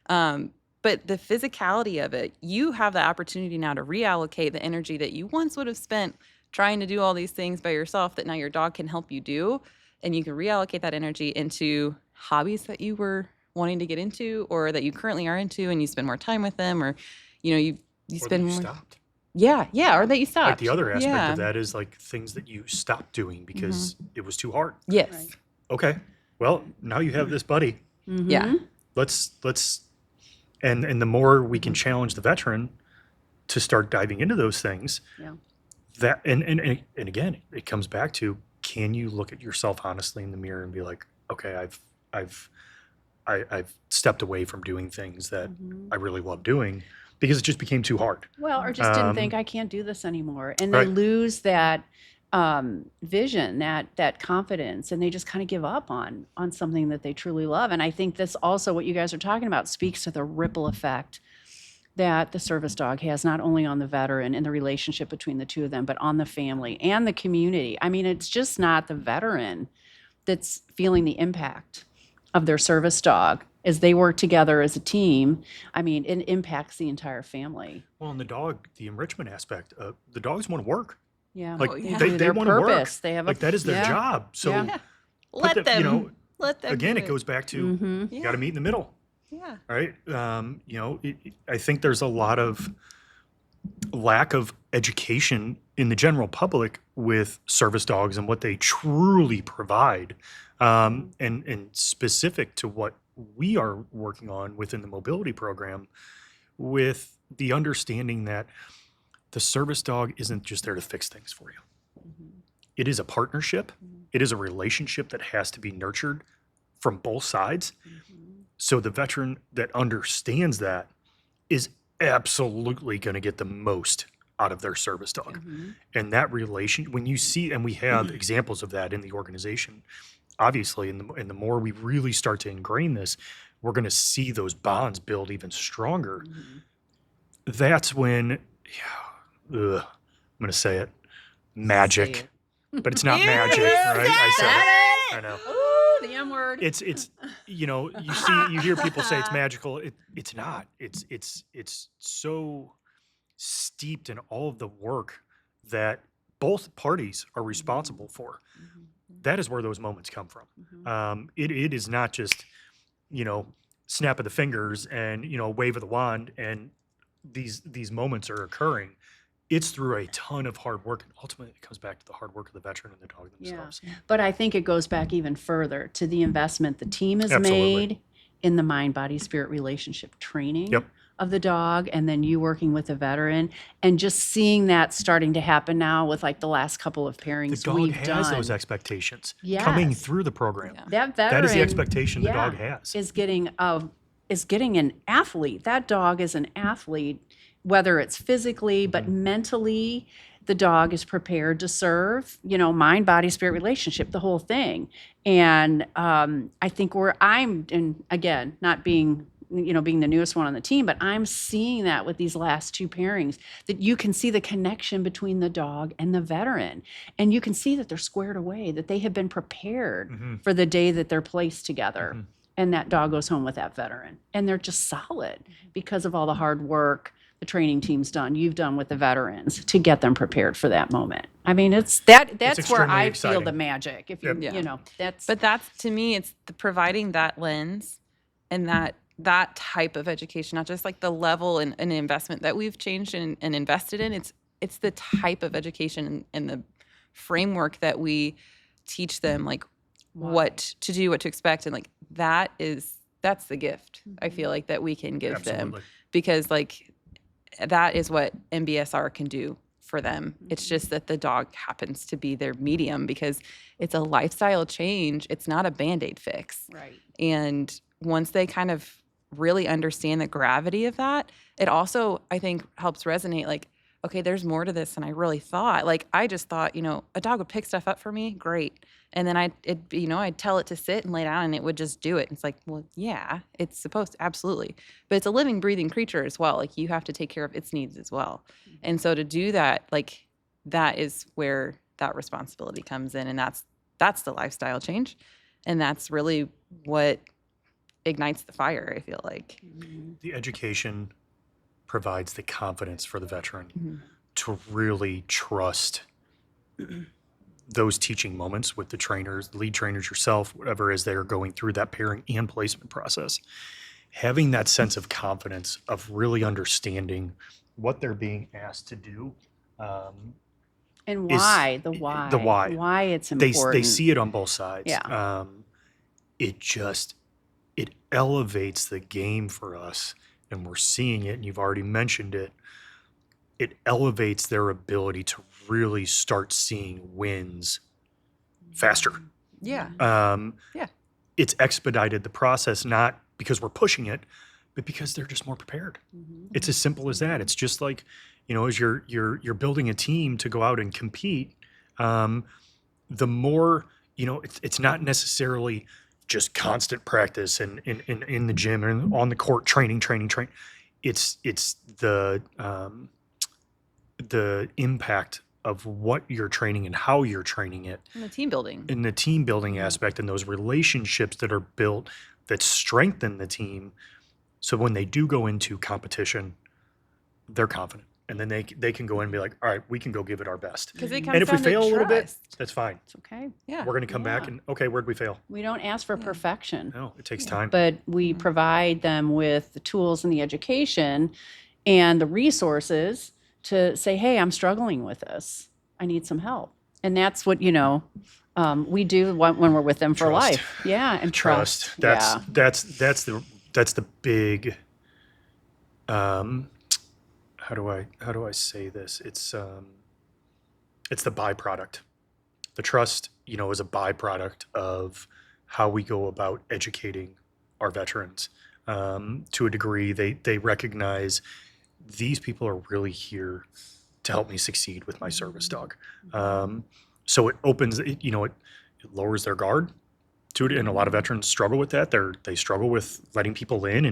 But the physicality of it, you have the opportunity now to reallocate the energy that you once would have spent trying to do all these things by yourself that now your dog can help you do. And you can reallocate that energy into hobbies that you were wanting to get into or that you currently are into, and you spend more time with them, or you Or that spend you more. stopped. Yeah, or that you stopped. Like the other aspect Yeah. of that is like things that you stopped doing because it was too hard. Yes. Right. Okay, well now you have this buddy. Yeah. Let's and the more we can challenge the veteran to start diving into those things, Yeah. that and again it comes back to, can you look at yourself honestly in the mirror and be like, okay, I've stepped away from doing things that I really love doing because it just became too hard. Well, or just didn't think I can't do this anymore, and they Right. lose that vision, that confidence, and they just kind of give up on something that they truly love. And I think this also, what you guys are talking about, speaks to the ripple effect that the service dog has, not only on the veteran and the relationship between the two of them, but on the family and the community. I mean, it's just not the veteran that's feeling the impact of their service dog as they work together as a team. I mean, it impacts the entire family. Well, and the enrichment aspect, the dogs want to work. Yeah. Like Oh, yeah. they Their want to work. purpose. They have Like that is their yeah. job. So Yeah. Let the- them. you know, let them. again, do it goes back to Mhm. you got to meet in the middle. Yeah. Right? I think there's a lot of lack of education in the general public with service dogs and what they truly provide, and specific to what we are working on within the mobility program, with the understanding that the service dog isn't just there to fix things for you. It is a partnership. It is a relationship that has to be nurtured from both sides. So the veteran that understands that is absolutely going to get the most out of their service dog. And that relation, when you see, and we have examples of that in the organization, obviously, and the more we really start to ingrain this, we're going to see those bonds build even stronger. That's when, I'm going to say it, magic. But it's not magic, right? I said it. I know. Ooh, the M word. It's you hear people say it's magical. It's not. It's so steeped in all of the work that both parties are responsible for. That is where those moments come from. It is not just snap of the fingers and wave of the wand and these moments are occurring. It's through a ton of hard work, and ultimately it comes back to the hard work of the veteran and the dog themselves. But I think it goes back even further to the investment the team has Absolutely. made in the mind, body, spirit relationship training Yep. of the dog, and then you working with the veteran, and just seeing that starting to happen now with like the last couple of The pairings dog we've has done. those expectations coming Yes. through the program. Yeah. That veteran That is the expectation the yeah, dog has. is getting an athlete. That dog is an athlete, whether it's physically, but mentally, the dog is prepared to serve, mind, body, spirit relationship, the whole thing. And I think and again, not being the newest one on the team, but I'm seeing that with these last two pairings, that you can see the connection between the dog and the veteran. And you can see that they're squared away, that they have been prepared for the day that they're placed together. And that dog goes home with that veteran. And they're just solid because of all the hard work the training team's done, you've done with the veterans to get them prepared for that moment. I mean, that's where extremely I feel exciting. the magic. If you, Yep. that's. But that's, to me, it's providing that lens and that type of education, not just like the level and investment that we've changed and invested in. It's the type of education and the framework that we teach them, like what to do, what to expect, and like that's the gift I feel like that we can give them, Absolutely. because like that is what MBSR can do for them. It's just that the dog happens to be their medium because it's a lifestyle change. It's not a Band-Aid fix. Right. And once they kind of really understand the gravity of that, it also, I think, helps resonate like, okay, there's more to this than I really thought. Like, I just thought, a dog would pick stuff up for me, great. And then I'd tell it to sit and lay down and it would just do it. It's like, well, yeah, it's supposed to, absolutely. But it's a living, breathing creature as well. Like, you have to take care of its needs as well. And so to do that, like, that is where that responsibility comes in. And that's the lifestyle change. And that's really what ignites the fire, I feel like. The education provides the confidence for the veteran Mm-hmm. to really trust those teaching moments with the trainers, lead trainers, yourself, whatever, as they're going through that pairing and placement process. Having that sense of confidence of really understanding what they're being asked to do. And is- why? the why. Why it's They important. see it on both sides. Yeah. It elevates the game for us, and we're seeing it, and you've already mentioned it. It elevates their ability to really start seeing wins faster. Yeah. Yeah. It's expedited the process, not because we're pushing it, but because they're just more prepared. It's as simple as that. It's just like, as you're building a team to go out and compete, the more, it's not necessarily just constant practice and in the gym and on the court training. It's the impact of what you're training and how you're training it. And the team building. In the team building aspect and those relationships that are built that strengthen the team. So when they do go into competition, they're confident. And then they can go in and be like, all right, we can go give it our best. Because it comes And if we down to fail a little bit, trust. that's fine. It's okay. Yeah. We're going to come back Yeah. and, okay, where'd we fail? We don't ask for Yeah. perfection, No, it takes time. but we provide them with the tools and the education and the resources to say, hey, I'm struggling with this. I need some help. And that's what, we do when we're with them for Trust. life. Yeah. And Trust. trust. That's the big, how do I say this? It's the byproduct. The trust, is a byproduct of how we go about educating our veterans. To a degree, they recognize these people are really here to help me succeed with my service dog. So it opens, it lowers their guard to it, and a lot of veterans struggle with that. They struggle with letting people in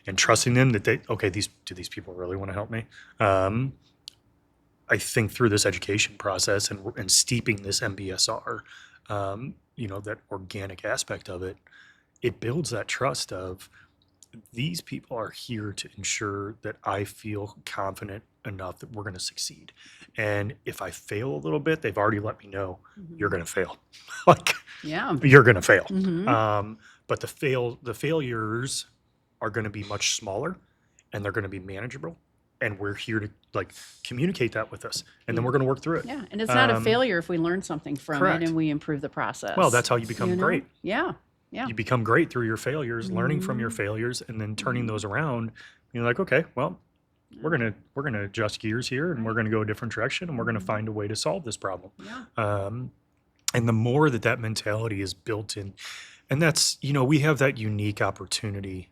and trusting them that do these people really want to help me? I think through this education process and steeping this MBSR, that organic aspect of it, it builds that trust of these people are here to ensure that I feel confident enough that we're going to succeed. And if I fail a little bit, they've already let me know you're going to fail. Yeah. You're going to fail. Mhm. But the failures are going to be much smaller, and they're going to be manageable. And we're here to communicate that with us, and then we're going to work through it. Yeah. And it's not a failure if we learn something from correct. it and we improve the process. Well, that's how you become great. Yeah. Yeah. You become great through your failures, learning from your failures, and then turning those around. You're like, okay, well, we're gonna adjust gears here, and we're gonna go a different direction, and we're gonna find a way to solve this problem. Yeah. And the more that mentality is built in, and that's, we have that unique opportunity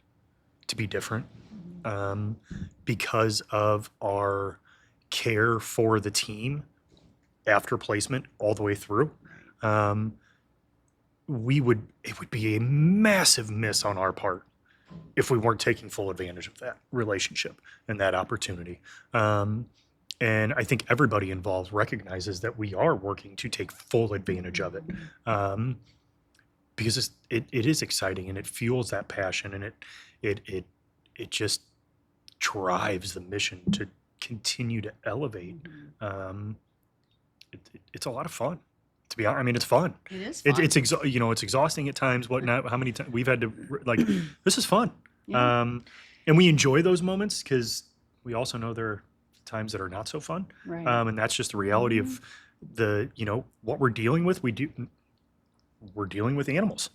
to be different because of our care for the team after placement all the way through. It would be a massive miss on our part if we weren't taking full advantage of that relationship and that opportunity. And I think everybody involved recognizes that we are working to take full advantage of it, because it is exciting and it fuels that passion, and it just drives the mission to continue to elevate. It's a lot of fun. To be honest, it's fun. It is fun. It's exhausting at times. How many times we've had to this is fun. Yeah. And we enjoy those moments because we also know there are times that are not so fun. Right. And that's just the reality of what we're dealing with. We're dealing with animals,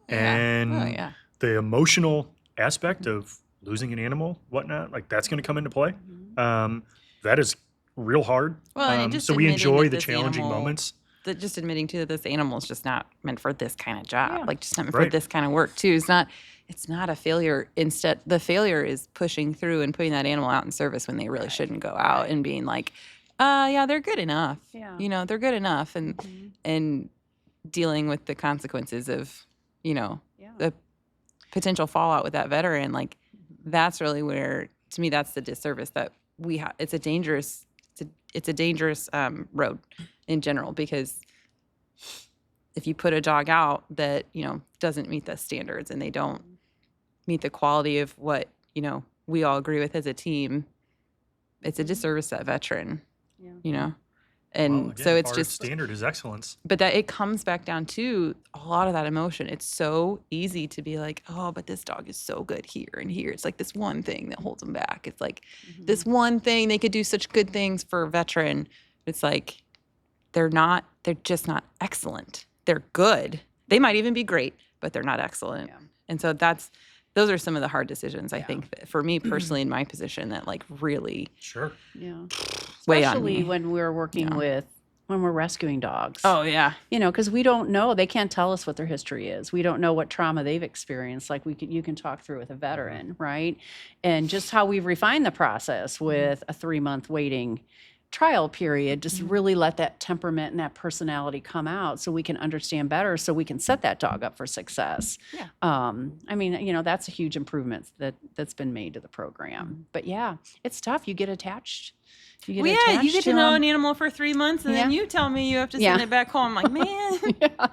and Oh, yeah. the emotional aspect of losing an animal, whatnot, that's going to come into play. That is real hard. Well, and just so we admitting enjoy that the this challenging animal- moments. That just admitting too that this animal is just not meant for this kind of job, Yeah. like just not meant Right. for this kind of work too. It's not, it's not a failure. Instead, the failure is pushing through and putting that animal out in service when they really Right. shouldn't go out, Right. and being like, yeah, they're good enough. Yeah. You know, they're good enough, and Mhm. and dealing with the consequences of, you know, Yeah. the potential fallout with that veteran. Like, that's really where, to me, that's the disservice that we have. It's a dangerous road in general, because if you put a dog out that, you know, doesn't meet the standards and they don't meet the quality of what, you know, we all agree with as a team, it's a disservice to that veteran, Yeah. you know? And Well, again, so it's our just, standard is excellence. but that it comes back down to a lot of that emotion. It's so easy to be like, oh, but this dog is so good here and here. It's like this one thing that holds them back. It's like this one thing, they could do such good things for a veteran. It's like, they're just not excellent. They're good. They might even be great, but they're not excellent. Yeah. And so those are some of the hard decisions, I Yeah. think, that for me personally in my position, that like really Sure. Yeah. weigh on Especially me. when we're working when we're rescuing dogs. Oh, yeah. You know, because we don't know. They can't tell us what their history is. We don't know what trauma they've experienced. Like you can talk through with a veteran, right? And just how we've refined the process with a 3-month waiting trial period, just really let that temperament and that personality come out so we can understand better, so we can set that dog up for success. Yeah. I mean, you know, that's a huge improvement that's been made to the program. But yeah, it's tough. You get attached. You Well, yeah, you get to know them. an animal for 3 months, and then Yeah. you tell me you have to Yeah. send it back home. I'm like, man, Yeah.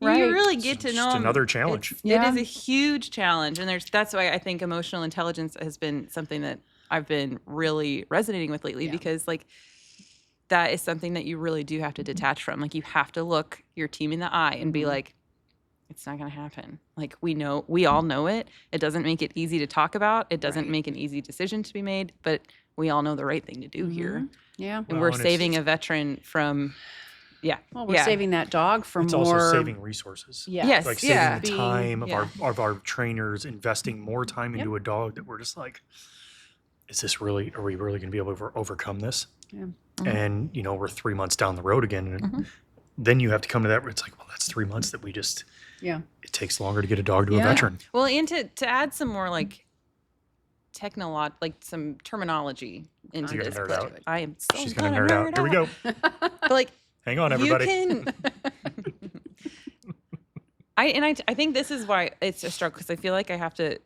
Right. you really get to It's know just 'em. another challenge. It Yeah. is a huge challenge, and that's why I think emotional intelligence has been something that I've been really resonating with lately, Yeah. because like that is something that you really do have to detach from. Like, you have to look your team in the eye and be like, it's not going to happen. Like, we all know it. It doesn't make it easy to talk about. It doesn't Right. make an easy decision to be made, but we all know the right thing to do here. Yeah. And Well, we're and it's- saving a veteran from, Well, we're yeah. saving that dog for It's more. also saving resources. Yeah. Yes. Like Yeah. saving the time yeah. of our trainers, investing more time Yep. into a dog that we're just like, are we really going to be able to overcome this? Yeah. Mhm. And, you know, we're 3 months down the road again. And Mhm. then you have to come to that where it's like, well, that's 3 months that Yeah. it takes longer to get a dog to a Yeah. veteran. Well, and to add some more like some terminology into You're this. gonna nerd but out. I am so She's going to nerd out. Here we go. But like, Hang on, everybody. you can. I think this is why it's a struggle, because I feel like I have to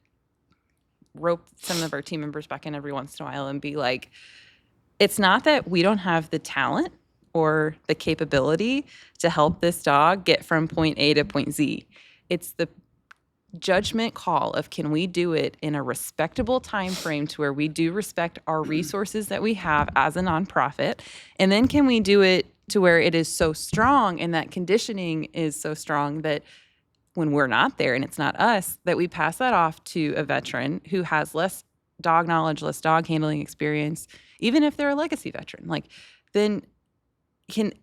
rope some of our team members back in every once in a while and be like, it's not that we don't have the talent or the capability to help this dog get from point A to point Z. It's the judgment call of, can we do it in a respectable time frame to where we do respect our resources that we have as a nonprofit, and then can we do it to where it is so strong and that conditioning is so strong that when we're not there and it's not us, that we pass that off to a veteran who has less dog knowledge, less dog handling experience, even if they're a legacy veteran. Like, then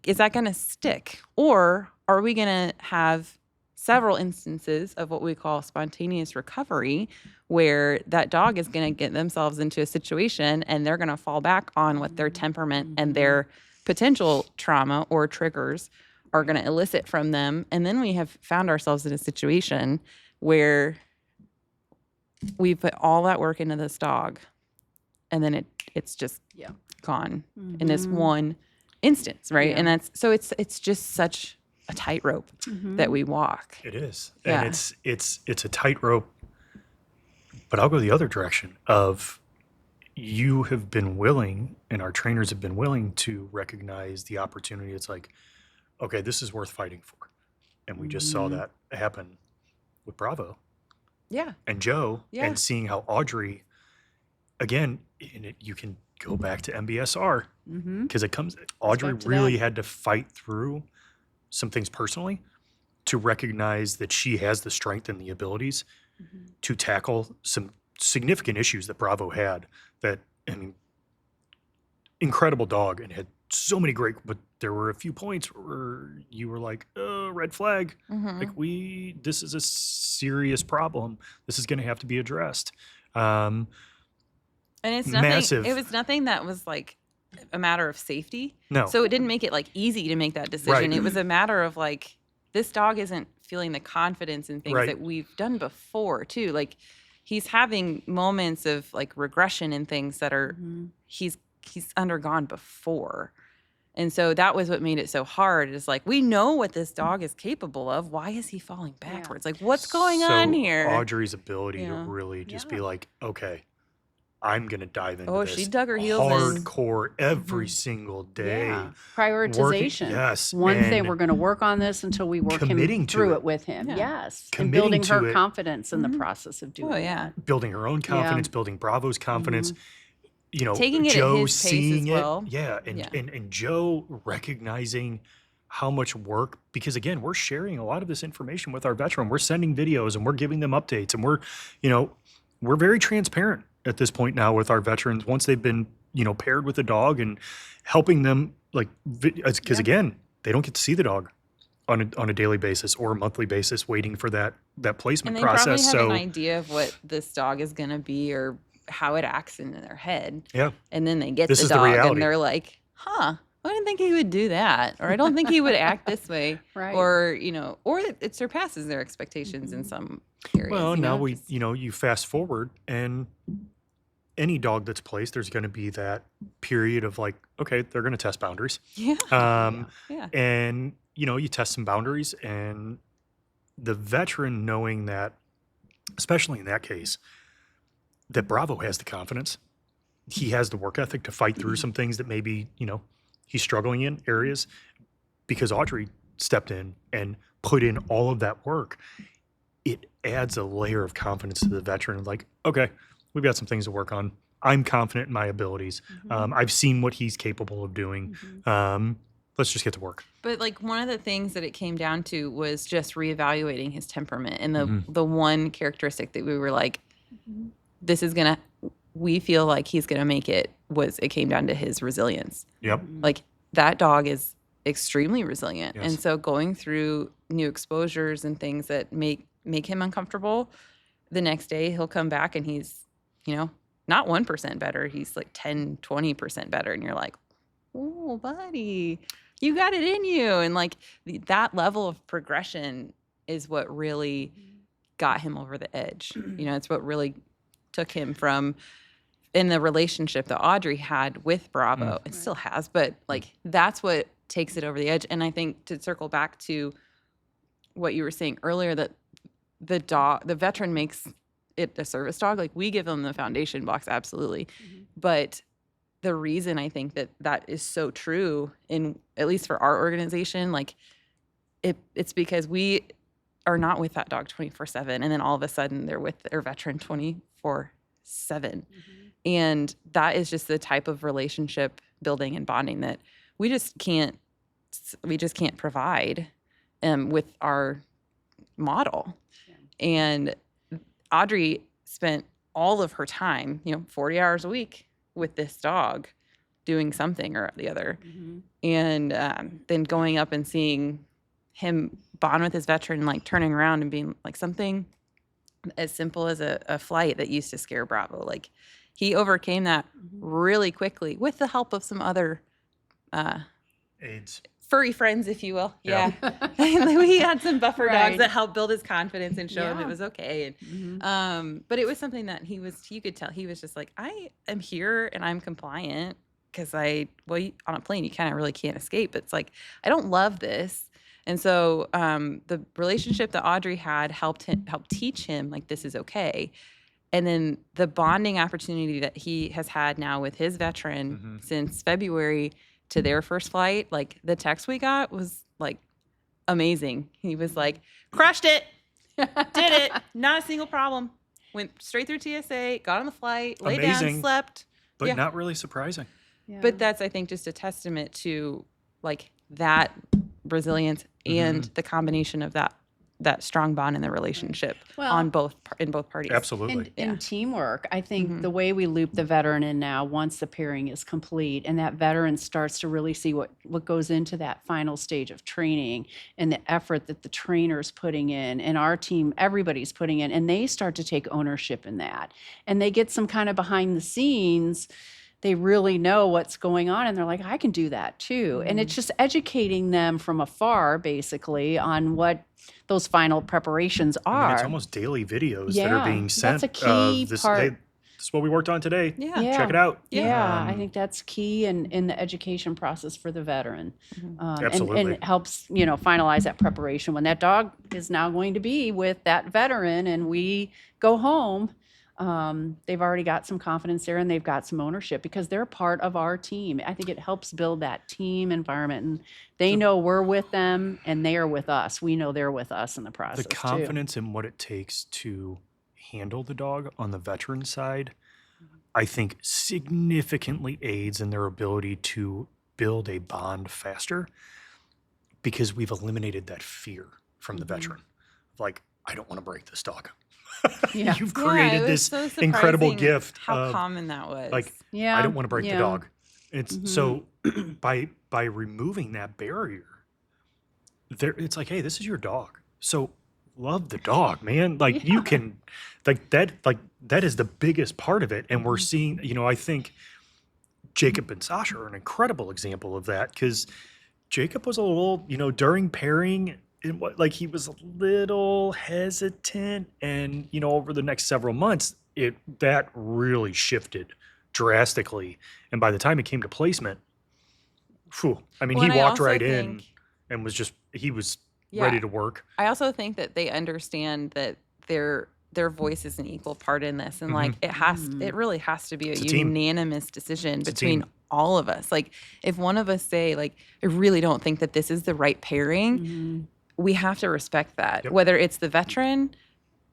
is that going to stick? Or are we going to have several instances of what we call spontaneous recovery, where that dog is going to get themselves into a situation and they're going to fall back on what their temperament and their potential trauma or triggers are going to elicit from them. And then we have found ourselves in a situation where we put all that work into this dog, and then it's just gone in this one instance, right? Yeah. And it's just such a tightrope that we walk. It is. Yeah. And it's a tightrope, but I'll go the other direction of, you have been willing, and our trainers have been willing to recognize the opportunity. It's like, okay, this is worth fighting for. And we just saw that happen with Bravo Yeah. and Joe, Yeah. and seeing how Audrey, again, you can go back to MBSR, because Audrey back to really that. had to fight through some things personally to recognize that she has the strength and the abilities to tackle some significant issues that Bravo had. That, I mean, incredible dog, and had so many great, but there were a few points where you were like, red flag. Like, this is a serious problem. This is going to have to be addressed. And it's nothing. Massive. It was nothing that was like a matter of safety. No. So it didn't make it like easy to make that decision. Right. It was a matter of like, this dog isn't feeling the confidence in things Right. that we've done before too. Like he's having moments of like regression in things that are he's undergone before. And so that was what made it so hard, is like, we know what this dog is capable of. Why is he falling backwards? Like, what's going on here? Audrey's ability to Yeah. really just Yeah. be like, okay, I'm going to dive into Oh, this she dug her heels in. hardcore every single day. Yeah. Prioritization. Yes. One thing, and we're going to work on this until we work him committing to through it. it with him. Yeah. Yes. And Committing building to her it. confidence in the process of doing Oh, yeah. that. building her own confidence, building Bravo's confidence. You know, Taking it at Joe his pace as seeing well. it. Yeah. And, Yeah. and Joe recognizing how much work, because again, we're sharing a lot of this information with our veteran. We're sending videos and we're giving them updates, and we're very transparent at this point now with our veterans once they've been, paired with a dog, and helping them because again, they don't get to see the dog on a daily basis or a monthly basis, waiting for that placement And they process. probably have So an idea of what this dog is going to be or how it acts in their head. yeah, And then they get This the is the dog reality. and they're like, I didn't think he would do that. Or I don't think he would act this way. Right. Or, or it surpasses their expectations in some areas. well, you now know? we, you fast forward, and any dog that's placed, there's going to be that period of like, okay, they're going to test boundaries. Yeah. Yeah. And, you test some boundaries, and the veteran knowing that, especially in that case, that Bravo has the confidence. He has the work ethic to fight through some things that maybe, he's struggling in areas, because Audrey stepped in and put in all of that work. It adds a layer of confidence to the veteran. Like, okay, we've got some things to work on. I'm confident in my abilities. I've seen what he's capable of doing. Let's just get to work. But like one of the things that it came down to was just reevaluating his temperament, and the one characteristic that we were like, we feel like he's gonna make it, it came down to his resilience. Yep. Like that dog is extremely resilient. Yes. And so going through new exposures and things that make him uncomfortable, the next day he'll come back and he's, not 1% better. He's like 10, 20% better. And you're like, oh, buddy, you got it in you. And like that level of progression is what really got him over the edge. It's what really took him from, in the relationship that Audrey had with Bravo, and still has, but like that's what takes it over the edge. And I think, to circle back to what you were saying earlier, that the veteran makes it a service dog. Like we give them the foundation blocks, absolutely. But the reason I think that is so true, in at least for our organization, like it's because we are not with that dog 24/7, and then all of a sudden they're with their veteran 24/7. And that is just the type of relationship building and bonding that we just can't provide with our model. And Audrey spent all of her time, 40 hours a week with this dog, doing something or the other. And then going up and seeing him bond with his veteran, like turning around and being like, something as simple as a flight that used to scare Bravo, like he overcame that really quickly with the help of some other AIDS. furry friends, if you will. Yeah. We had some buffer Right. dogs that helped build his confidence and show him Yeah. it was okay. And but it was something that you could tell he was just like, I am here and I'm compliant, because on a plane you kind of really can't escape. It's like, I don't love this. And so the relationship that Audrey had helped teach him, like, this is okay. And then the bonding opportunity that he has had now with his veteran since February to their first flight, like the text we got was like amazing. He was like, crushed it, did it, not a single problem. Went straight through TSA, got on the flight, lay down, Amazing. slept. But Yeah. not really surprising. But that's, I think, just a testament to like that resilience and the combination of that strong bond in the relationship Well, in both parties. Absolutely. And teamwork. I think the way we loop the veteran in now, once the pairing is complete, and that veteran starts to really see what goes into that final stage of training, and the effort that the trainer's putting in, and our team, everybody's putting in, and they start to take ownership in that. And they get some kind of behind the scenes they really know what's going on and they're like, I can do that too. And it's just educating them from afar, basically, on what those final preparations are. I mean, it's almost daily videos that are being sent. That's a key this, part. Hey, this is what we worked on today. Yeah. Check it out. Yeah, I Um, think that's key in the education process for the veteran. Absolutely. And it helps, finalize that preparation. When that dog is now going to be with that veteran and we go home, they've already got some confidence there and they've got some ownership because they're part of our team. I think it helps build that team environment, and they know we're with them and they are with us. We know they're with us in the process the confidence in what it takes to handle the dog on the veteran side, I think significantly aids in their ability to build a bond faster because we've eliminated that fear from the veteran. Like, I don't want to break this dog. Yeah. You've Yeah, created it was this so incredible surprising gift how of, common that was. like, Yeah. I don't want to break the yeah. dog. It's so by removing that barrier, there it's like, hey, this is your dog. So love the dog, man. Like you can like that is the biggest part of it. And we're seeing, I think Jacob and Sasha are an incredible example of that because Jacob was a little, during pairing, he was a little hesitant, and over the next several months, that really shifted drastically. And by the time it came to placement, I mean, Well, and he I walked also right in think- and he was Yeah. ready to work. I also think that they understand that their voice is an equal part in this, and like it really has to be a It's a team. unanimous decision a between team. all of us. Like if one of us say like, I really don't think that this is the right pairing, we have to respect that. Yep. Whether it's the veteran,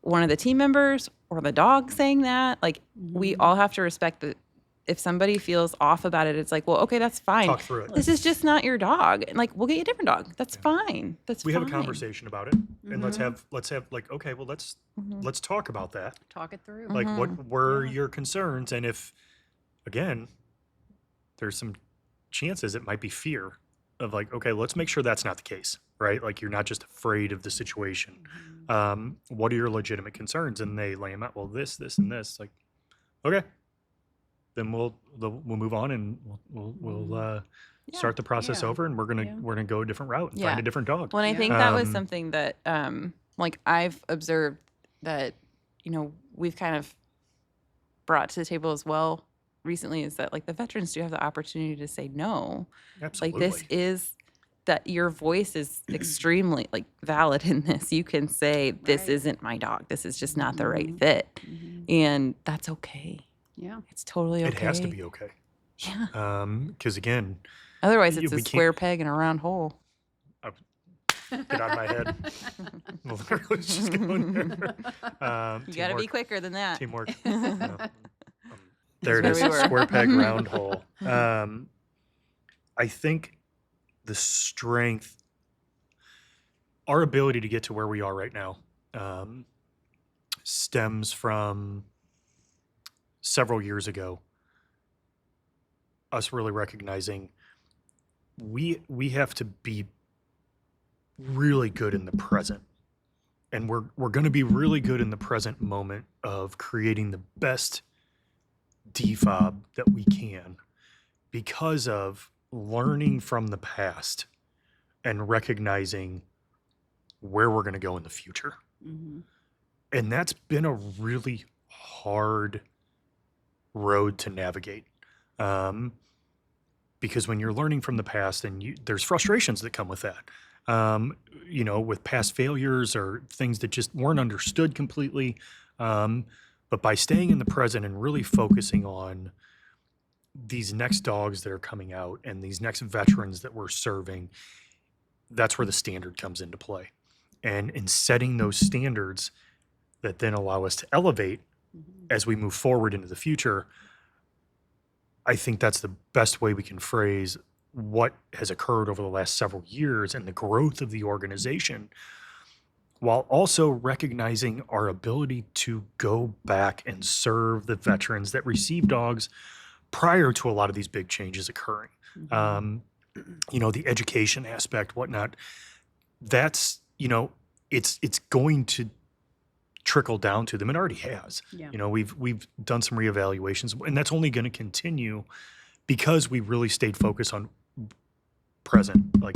one of the team members, or the dog saying that, like we all have to respect that. If somebody feels off about it, it's like, well, okay, that's fine. Talk through it. This is just not your dog. And like, we'll get you a different dog. That's fine. That's We fine. have a conversation about it, and let's have like, okay, well, let's talk about that. Talk it through. Like, what were your concerns? And if, again, there's some chances it might be fear of like, okay, let's make sure that's not the case, right? Like, you're not just afraid of the situation. What are your legitimate concerns? And they lay them out. Well, this, and this. Like, okay, then we'll move on and we'll start the process Yeah. over, and we're gonna go a different route and Yeah. find a different dog. Well, and I think that was Um, something that, like I've observed that, we've kind of brought to the table as well recently is that like the veterans do have the opportunity to say no. Absolutely. Like this is that your voice is extremely like valid in this. You can say this Right. isn't my dog. This is just not the right fit, and that's okay. Yeah. It's totally okay. It has to be okay. Yeah. Because again, Otherwise, we it's a can't- square peg in a round hole. get out of my head. Literally just going there. You got to be quicker than that. Teamwork. There it That's is. where we were. Square peg, round hole. I think the strength, our ability to get to where we are right now, stems from several years ago. Us really recognizing we have to be really good in the present, and we're going to be really good in the present moment of creating the best DFOB that we can because of learning from the past and recognizing where we're going to go in the future. And that's been a really hard road to navigate. Because when you're learning from the past, and there's frustrations that come with that, with past failures or things that just weren't understood completely. But by staying in the present and really focusing on these next dogs that are coming out and these next veterans that we're serving, that's where the standard comes into play. And in setting those standards that then allow us to elevate as we move forward into the future, I think that's the best way we can phrase what has occurred over the last several years and the growth of the organization, while also recognizing our ability to go back and serve the veterans that receive dogs prior to a lot of these big changes occurring. The education aspect, whatnot, that's, it's going to trickle down to them. It already has. Yeah. You know, we've done some reevaluations, and that's only going to continue because we really stayed focused on present. Like,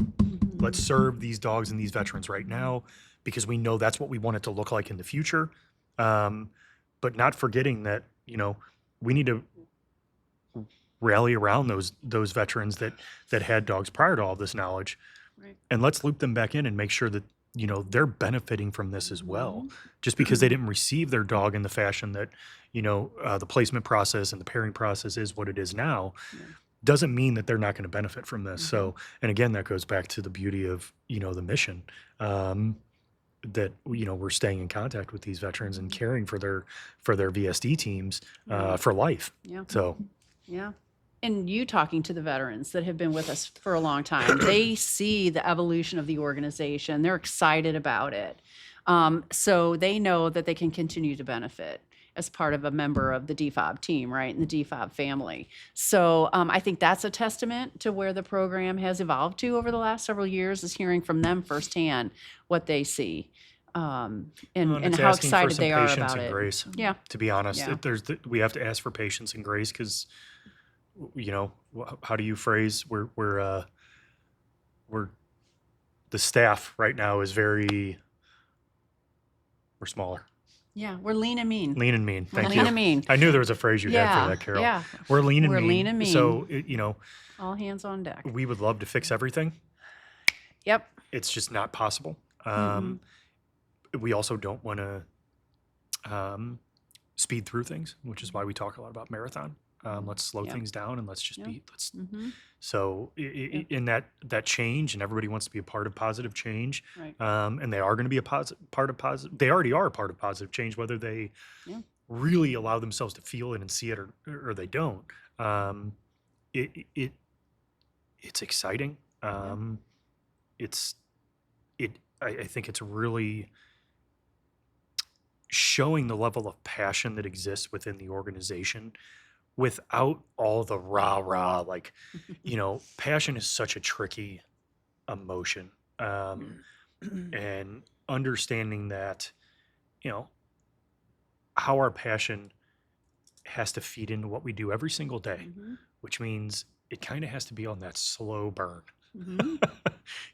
let's serve these dogs and these veterans right now because we know that's what we want it to look like in the future. But not forgetting that, you know, we need to rally around those veterans that had dogs prior to all this knowledge, Right. and let's loop them back in and make sure that, you know, they're benefiting from this as well. Just because they didn't receive their dog in the fashion that, you know, the placement process and the pairing process is what it is now, doesn't mean that they're not going to benefit from this. So, and again, that goes back to the beauty of, you know, the mission, that, you know, we're staying in contact with these veterans and caring for their VSD teams for life. Yeah. So, Yeah. And you talking to the veterans that have been with us for a long time, they see the evolution of the organization. They're excited about it. So they know that they can continue to benefit as part of a member of the DFOB team, right, and the DFOB family. So I think that's a testament to where the program has evolved to over the last several years, is hearing from them firsthand what they see, and it's how asking for excited some they are patience about and it. grace. Yeah. To be honest, Yeah. we have to ask for patience and grace because, you know, how do you phrase, we're the staff right now is we're smaller, Yeah, we're lean and mean. lean and mean. We're Thank lean you. and mean. I knew there was a phrase you had for that, Carol. Yeah. We're lean and We're mean. lean and mean. So, you know, All hands on deck. we would love to fix everything. Yep. It's just not possible. We also don't want to speed through things, which is why we talk a lot about marathon. Let's slow Yep. things down and let's just Yep. be, Mm-hmm. so in that change, and everybody wants to be a part of positive change, Right. and they are going to be a part of positive, they already are a part of positive change, whether they Yeah. really allow themselves to feel it and see it or they don't. It's exciting. I think it's really showing the level of passion that exists within the organization without all the rah-rah. Like, you know, passion is such a tricky emotion. And understanding that, you know, how our passion has to feed into what we do every single day, which means it kind of has to be on that slow burn.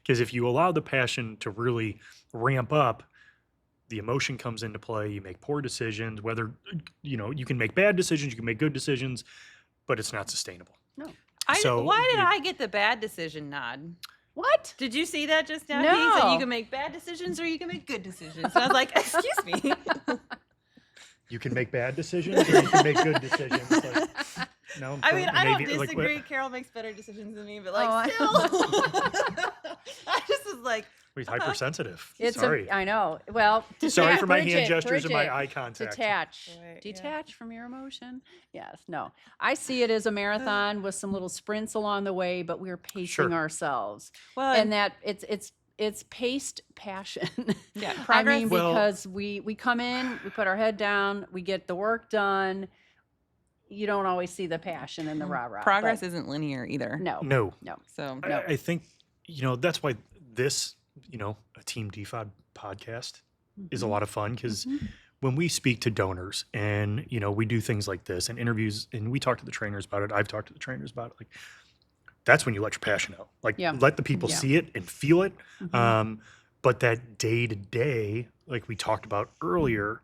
Because if you allow the passion to really ramp up, the emotion comes into play. You make poor decisions, whether, you know, you can make bad decisions, you can make good decisions, but it's not sustainable. No. Why did I get the bad decision nod? What? Did you see that just now? No. He said you can make bad decisions or you can make good decisions. And I was like, excuse me. You can make bad decisions or you can make good decisions. Like, no, I mean, I don't maybe, like, disagree. Carol makes better decisions than me, but Oh, like, still. I just was like, He's hypersensitive. It's Sorry. I know. Well, Sorry for my hand Bridgette, gestures and my Bridgette, eye contact. Detach. Right, yeah. Detach from your emotion. Yes. No. I see it as a marathon with some little sprints along the way, but we're pacing Sure. ourselves. well, And that it's paced passion. yeah, I progress. mean, Well- because we come in, we put our head down, we get the work done. You don't always see the passion and the rah-rah. progress but isn't linear either. no. No. So No. I think, you know, that's why this, you know, a Team DFOB podcast is a lot of fun, because when we speak to donors and, you know, we do things like this and interviews and we talk to the trainers about it, I've talked to the trainers about it, like, that's when you let your passion out. Like, Yeah. let the people Yeah. see it and feel it. Mhm. But that day to day, like we talked about earlier,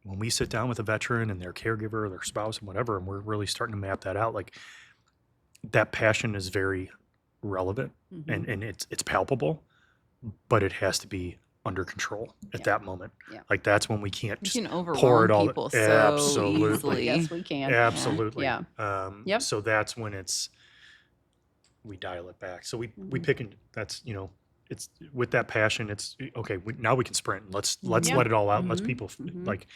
when we sit down with a veteran and their caregiver or their spouse and whatever, and we're really starting to map that out, like, that passion is very relevant Mhm. and it's palpable, but it has to be under control at Yeah. that moment. Yeah. Like, that's when we can't you just can pour overwhelm it all. people so Absolutely. easily. Yes, we can. Absolutely. Yeah. Yep. So that's when we dial it back. So we pick, and that's, you know, it's with that passion, it's okay. Now we can sprint. Let's Yeah. let it all out. Let's Mhm. people Mhm. like,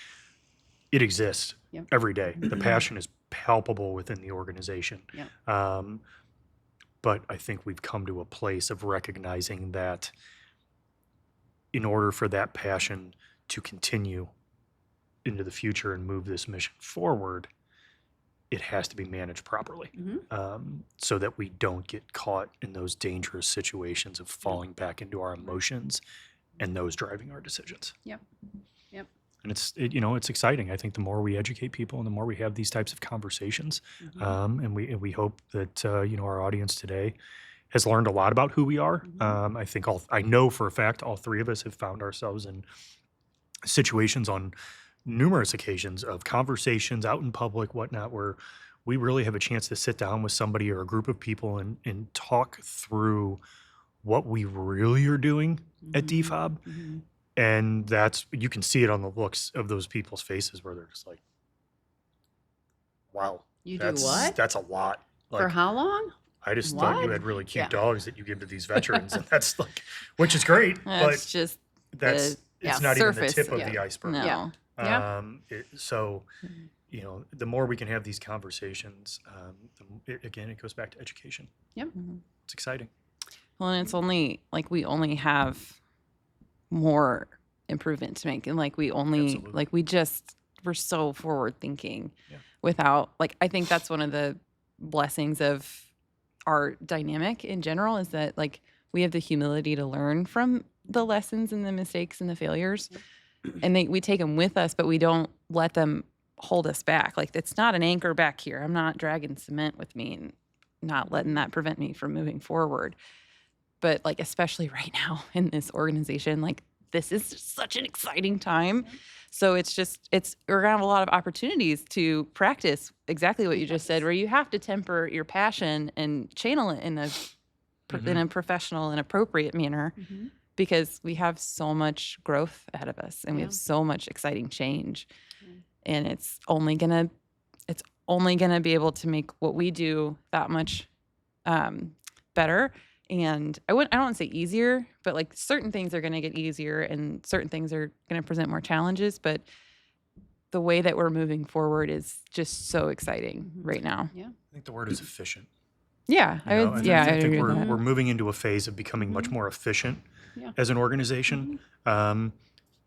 it exists Yep. every day. The passion is palpable within the organization. Yep. But I think we've come to a place of recognizing that in order for that passion to continue into the future and move this mission forward, it has to be managed properly, so that we don't get caught in those dangerous situations of falling back into our emotions and those driving our decisions. Yep. Yep. And it's exciting. I think the more we educate people and the more we have these types of conversations, and we hope that our audience today has learned a lot about who we are. I know for a fact all three of us have found ourselves in situations on numerous occasions of conversations out in public, whatnot, where we really have a chance to sit down with somebody or a group of people and talk through what we really are doing at DFOB. And you can see it on the looks of those people's faces where they're just like, wow. You do what? That's a lot. For how long? I just thought you What? had really cute Yeah. dogs that you give to these veterans, and that's like, which is great, That's but just it's yeah, not even the surface. tip of Yeah. the iceberg. no. Yeah. Yeah. So, the more we can have these conversations, again, it goes back to education. Yep. It's exciting. Well, and it's only like we only have more improvement to make, and like we only Absolutely. like we're so forward thinking Yeah. without like I think that's one of the blessings of our dynamic in general is that like we have the humility to learn from the lessons and the mistakes and the failures, and we take them with us, but we don't let them hold us back. Like it's not an anchor back here. I'm not dragging cement with me and not letting that prevent me from moving forward. But like especially right now in this organization, like this is such an exciting time. So we're gonna have a lot of opportunities to practice exactly what you just said, where you have to temper your passion and channel it in a professional and appropriate manner, because we have so much growth ahead of us and we Yeah. have so much exciting change, and it's only gonna be able to make what we do that much better. And I don't want to say easier, but like certain things are going to get easier and certain things are going to present more challenges. But the way that we're moving forward is just so exciting right now. Yeah. I think the word is efficient. Yeah, I I would. think, Yeah, I I would think agree with we're that. we're moving into a phase of becoming much more efficient Yeah. as an organization, and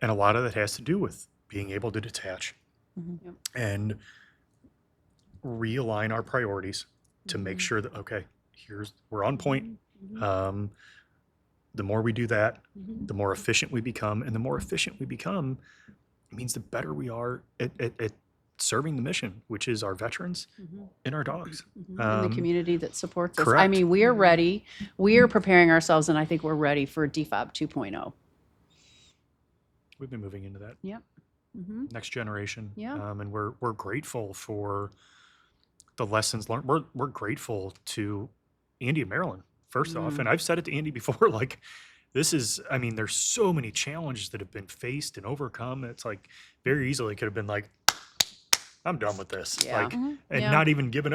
a lot of that has to do with being able to detach Yep. and realign our priorities to make sure that we're on point. The more we do that, the more efficient we become, and the more efficient we become means the better we are at serving the mission, which is our veterans and our dogs. And the community that supports us. I correct. mean, we are ready. We are preparing ourselves, and I think we're ready for DFOB 2.0. We've been moving into that Yep. next generation, Yeah. and we're grateful for the lessons learned. We're grateful to Andy and Marilyn first off, and I've said it to Andy before. Like, there's so many challenges that have been faced and overcome. It's like very easily could have been like, I'm done with this. Yeah. Like, and Yeah. not even giving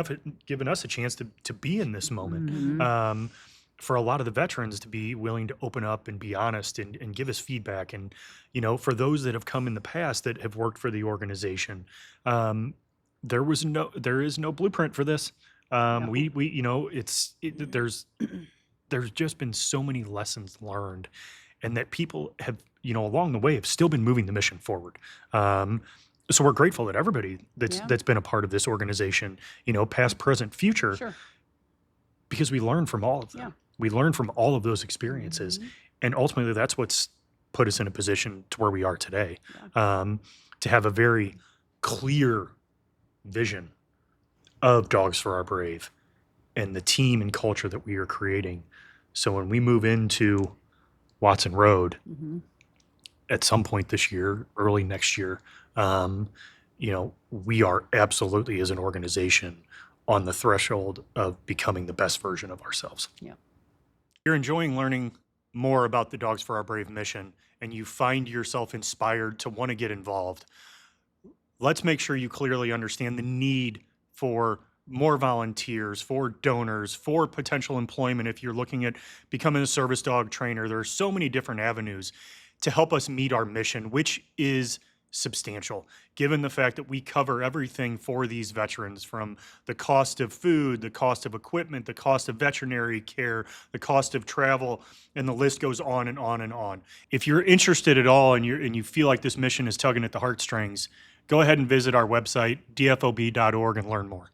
us a chance to be in this moment. For a lot of the veterans to be willing to open up and be honest and give us feedback. And, for those that have come in the past that have worked for the organization, there is no blueprint for this. There's just been so many lessons learned, and that people have, along the way have still been moving the mission forward. So we're grateful that everybody that's been a part of this organization, past, present, future, Sure. because we learn from all of them. Yeah. We learn from all of those experiences, and ultimately that's what's put us in a position to where we are today, to have a very clear vision of Dogs for Our Brave and the team and culture that we are creating. So when we move into Watson Road at some point this year, early next year, we are absolutely, as an organization, on the threshold of becoming the best version of ourselves. Yeah. You're enjoying learning more about the Dogs for Our Brave mission, and you find yourself inspired to want to get involved. Let's make sure you clearly understand the need for more volunteers, for donors, for potential employment. If you're looking at becoming a service dog trainer, there are so many different avenues to help us meet our mission, which is substantial, given the fact that we cover everything for these veterans, from the cost of food, the cost of equipment, the cost of veterinary care, the cost of travel, and the list goes on and on and on. If you're interested at all and you feel like this mission is tugging at the heartstrings, go ahead and visit our website, dfob.org, and learn more.